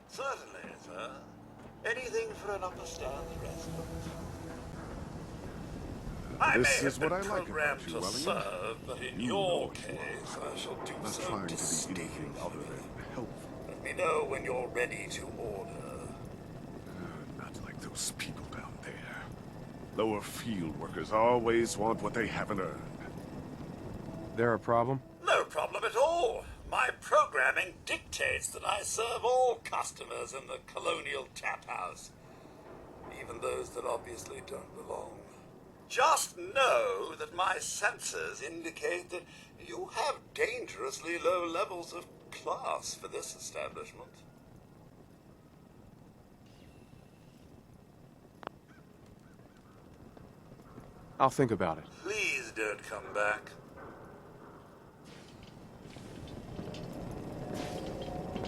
Certainly, sir. Anything for an upper-stand restaurant. I This may is have what been I like programmed about you, to Wellinger. serve, but in You your know what you case, I shall do Not so trying to be distinctly. anything other than helpful. Let me know when you're ready to order. Not like those people down there. Lower field workers always want what they haven't earned. There a problem? No problem at all. My programming dictates that I serve all customers in the Colonial Tap House, even those that obviously don't belong. Just know that my sensors indicate that you have dangerously low levels of class for this establishment. I'll think about it. Please don't come back.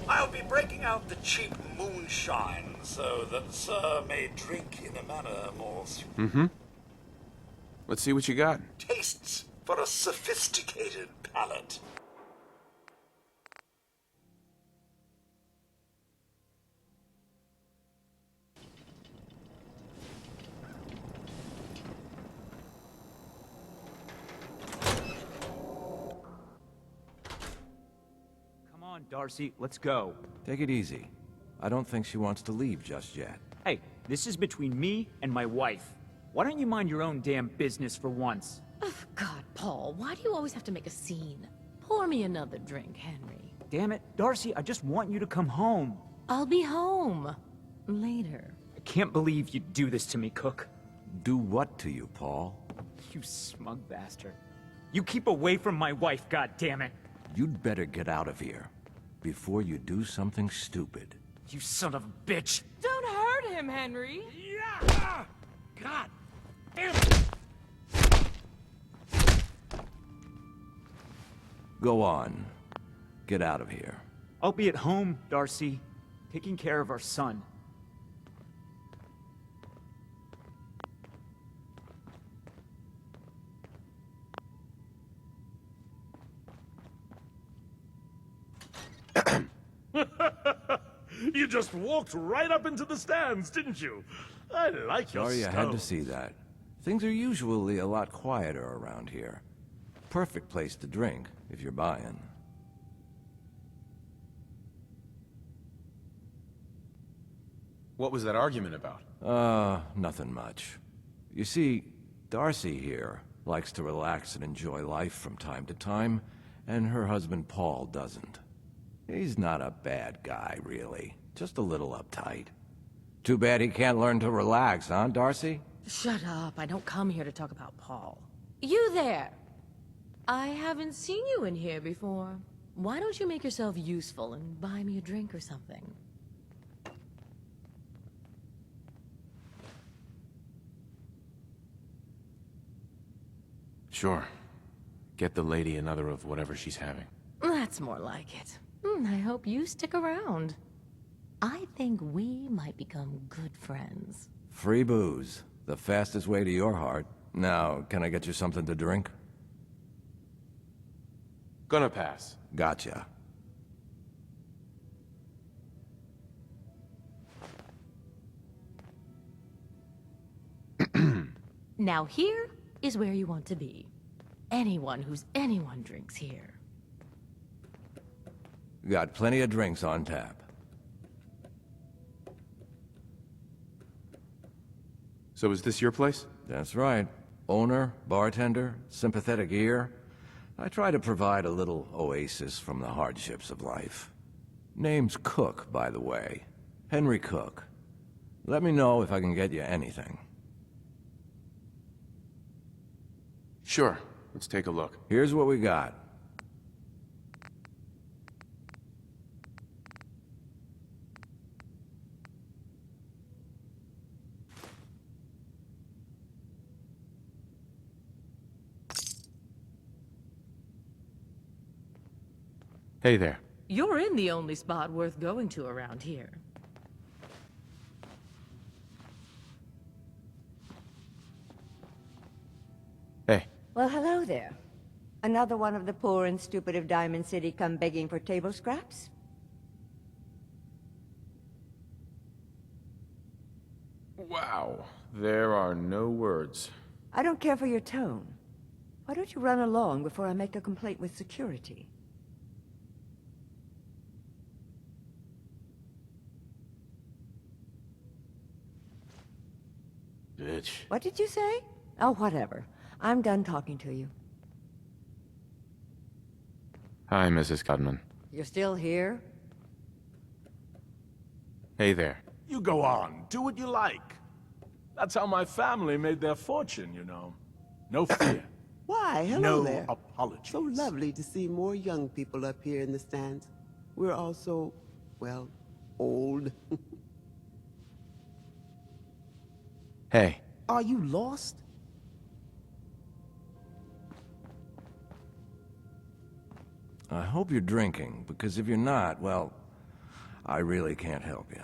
I'll be breaking out the cheap moonshine so that Sir may drink in a manner more Mm-hmm. Let's see what you got. tastes for a sophisticated palate. Darcy, let's go. Take it easy. I don't think she wants to leave just yet. Hey, this is between me and my wife. Why don't you mind your own damn business for once? Oh, God, Paul, why do you always have to make a scene? Pour me another drink, Henry. Damn it, Darcy, I just want you to come home. I'll be home. Later. I can't believe you'd do this to me, Cook. Do what to you, Paul? You smug bastard. You keep away from my wife, goddammit. You'd better get out of here before you do something stupid. You son of a bitch. Don't hurt him, Henry. Yeah! God damn it! Go on. Get out of here. I'll be at home, Darcy, taking care of our son. You just walked right up into the stands, didn't you? I like your Sorry I style. had to see that. Things are usually a lot quieter around here. Perfect place to drink, if you're buying. What was that argument about? Nothing much. You see, Darcy here likes to relax and enjoy life from time to time, and her husband Paul doesn't. He's not a bad guy, really. Just a little uptight. Too bad he can't learn to relax, huh, Darcy? Shut up. I don't come here to talk about Paul. You there! I haven't seen you in here before. Why don't you make yourself useful and buy me a drink or something? Sure. Get the lady another of whatever she's having. That's more like it. I hope you stick around. I think we might become good friends. Free booze. The fastest way to your heart. Now, can I get you something to drink? Gonna pass. Gotcha. Now here is where you want to be. Anyone who's anyone drinks here. Got plenty of drinks on tap. So is this your place? That's right. Owner, bartender, sympathetic ear. I try to provide a little oasis from the hardships of life. Name's Cook, by the way. Henry Cook. Let me know if I can get you anything. Sure. Let's take a look. Here's what we got. Hey there. You're in the only spot worth going to around here. Hey. Well, hello there. Another one of the poor and stupid of Diamond City come begging for table scraps? Wow. There are no words. I don't care for your tone. Why don't you run along before I make a complaint with security? Bitch. What did you say? Oh, whatever. I'm done talking to you. Hi, Mrs. Cudman. You're still here? Hey there. You go on, do what you like. That's how my family made their fortune, you know. No fear. Why, hello No there. apologies. So lovely to see more young people up here in the stands. We're all so, well, old. Hey. Are you lost? I hope you're drinking, because if you're not, well, I really can't help you.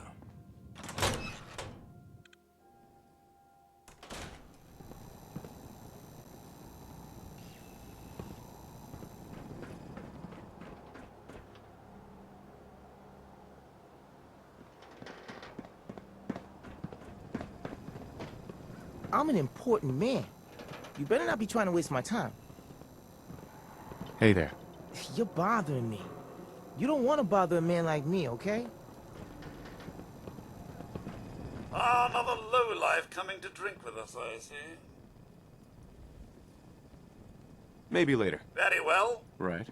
I'm an important man. You better not be trying to waste my time. Hey there. You're bothering me. You don't want to bother a man like me, okay? Ah, another lowlife coming to drink with us, I see. Maybe later. Very well. Right.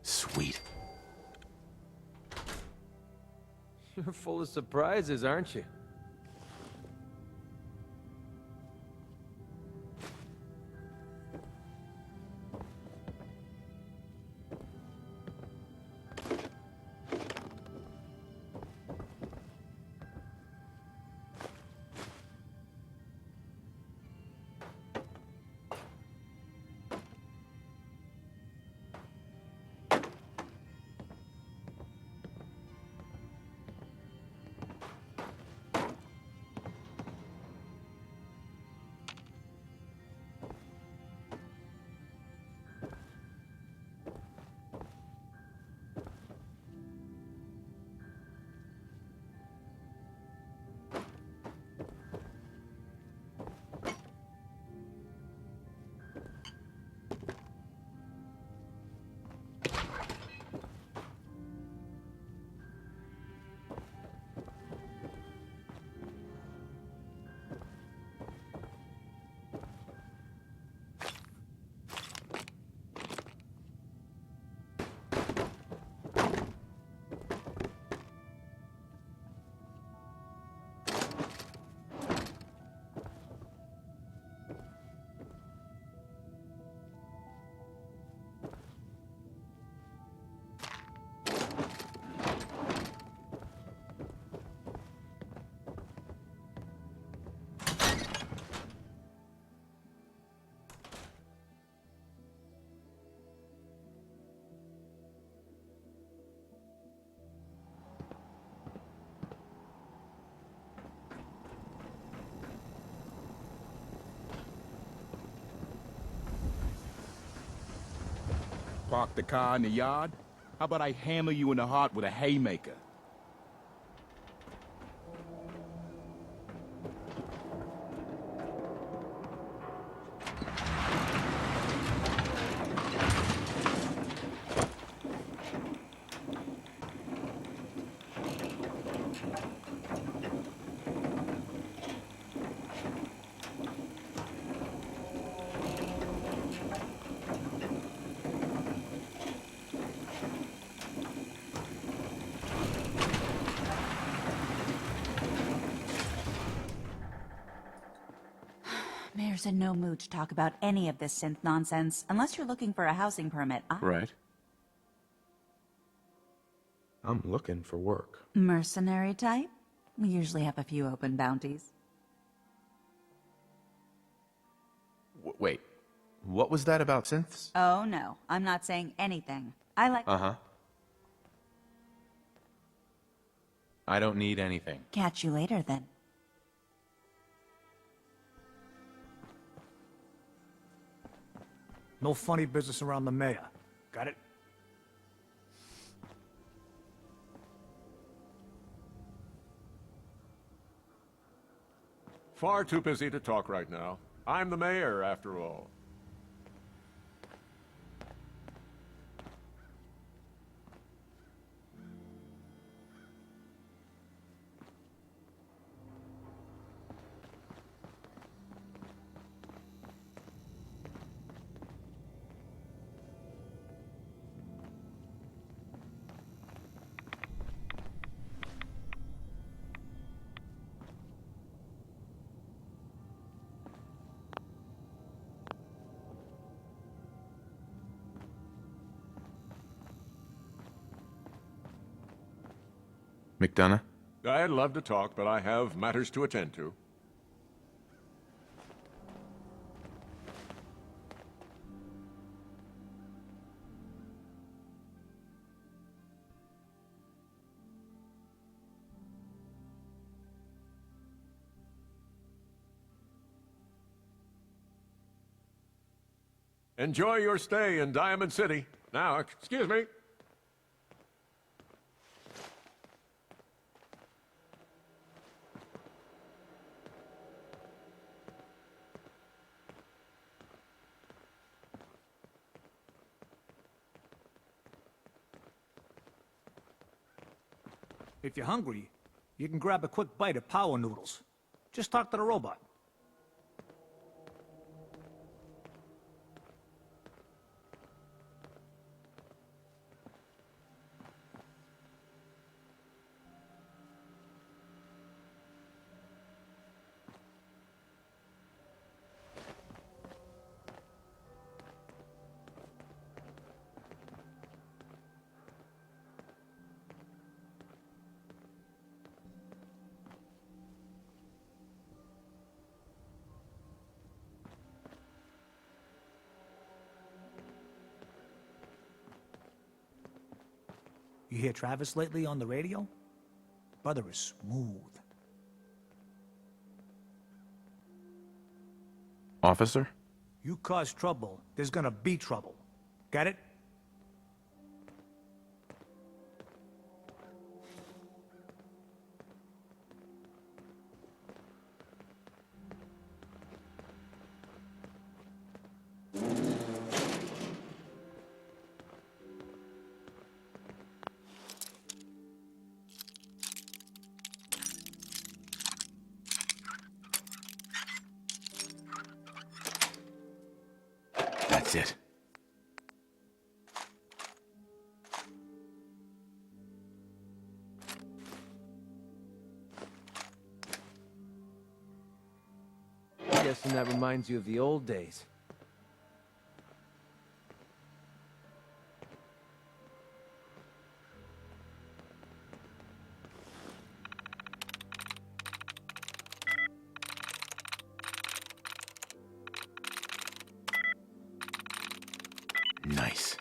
Sweet. You're full of surprises, aren't you? Park the car in the yard? How about I hammer you in the heart with a haymaker? Mayor's in no mood to talk about any of this synth nonsense, unless you're looking for a housing permit. Right. I'm looking for work. Mercenary type? We usually have a few open bounties. Wait, what was that about synths? Oh no, I'm not saying anything. I like... Uh-huh. I don't need anything. Catch you later then. No funny business around the mayor. Got it? Far too busy to talk right now. I'm the mayor, after all. McDonough? I'd love to talk, but I have matters to attend to. Enjoy your stay in Diamond City. Now, excuse me. If you're hungry, you can grab a quick bite of power noodles. Just talk to the robot. You hear Travis lately on the radio? Brother is smooth. Officer? You cause trouble, there's gonna be trouble. Get it? That's it. Guessing that reminds you of the old days. Nice.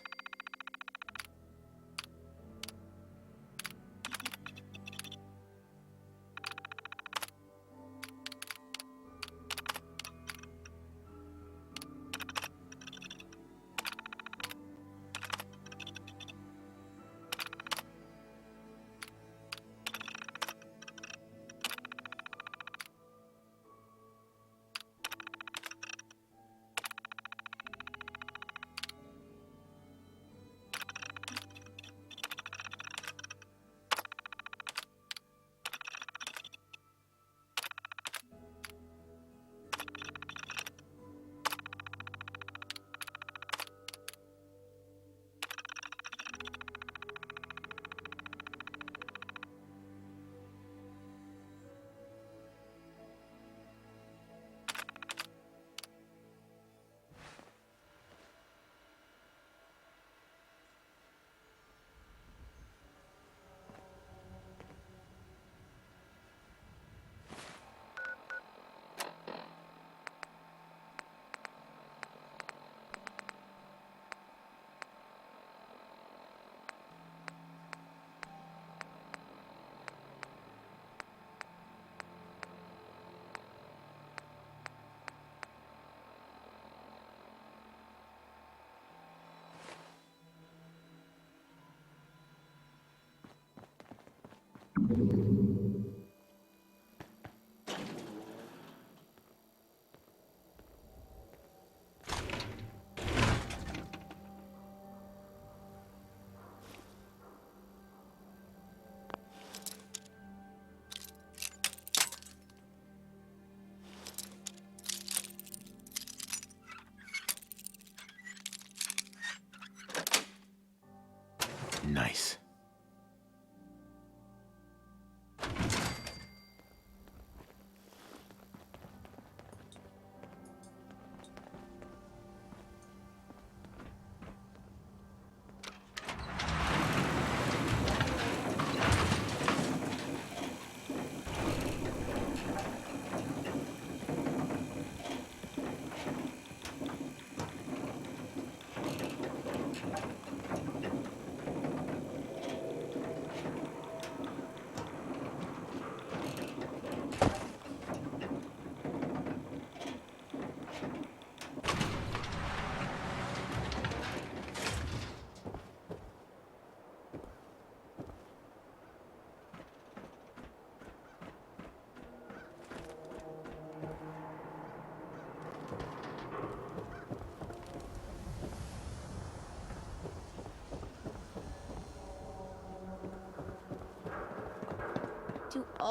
Nice.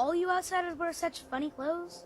all you outsiders wear such funny clothes?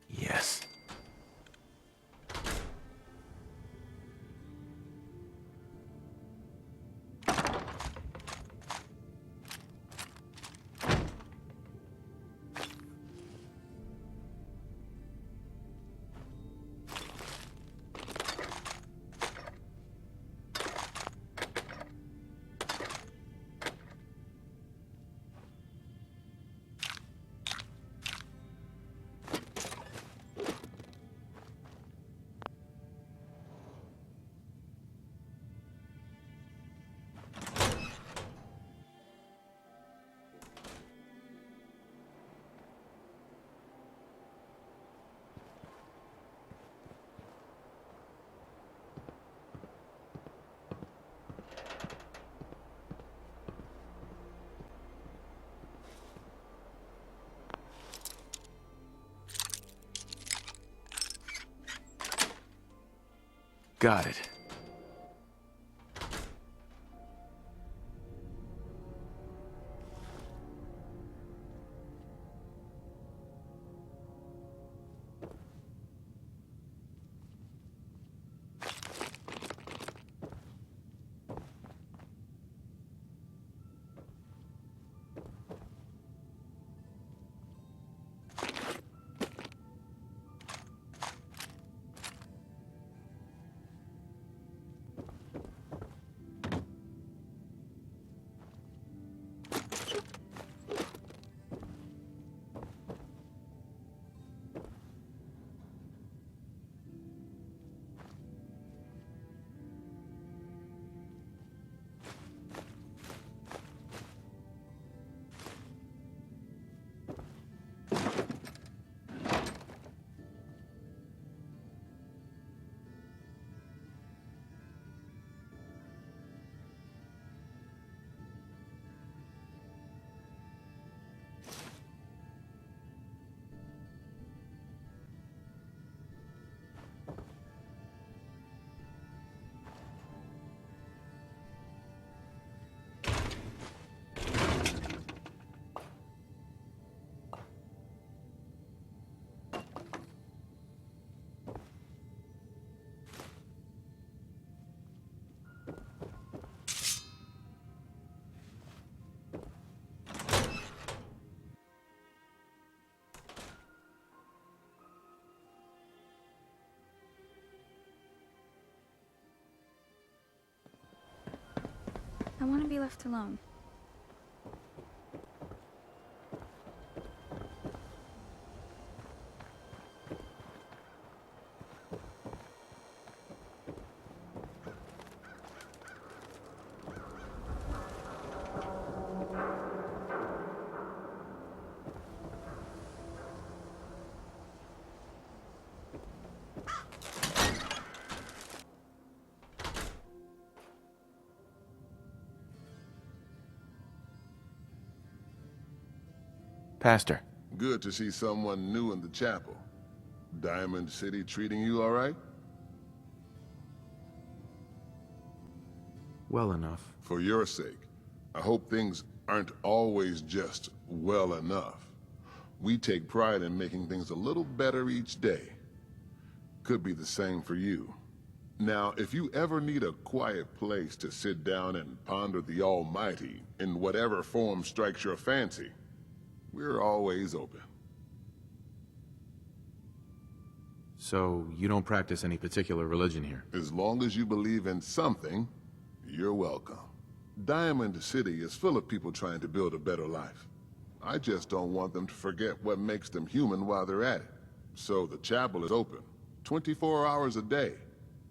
Yes. Got it. I want to be left alone. Pastor. Good to see someone new in the chapel. Diamond City treating you all right? Well enough. For your sake, I hope things aren't always just well enough. We take pride in making things a little better each day. Could be the same for you. Now, if you ever need a quiet place to sit down and ponder the Almighty in whatever form strikes your fancy, we're always open. So, you don't practice any particular religion here? As long as you believe in something, you're welcome. Diamond City is full of people trying to build a better life. I just don't want them to forget what makes them human while they're at it. So the chapel is open, 24 hours a day,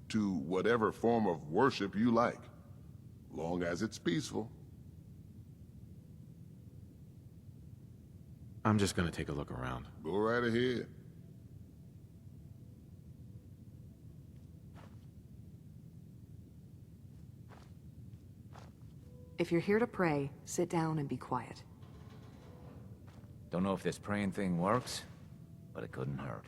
to whatever form of worship you like, long as it's peaceful. I'm just gonna take a look around. Go right ahead. If you're here to pray, sit down and be quiet. Don't know if this praying thing works, but it couldn't hurt.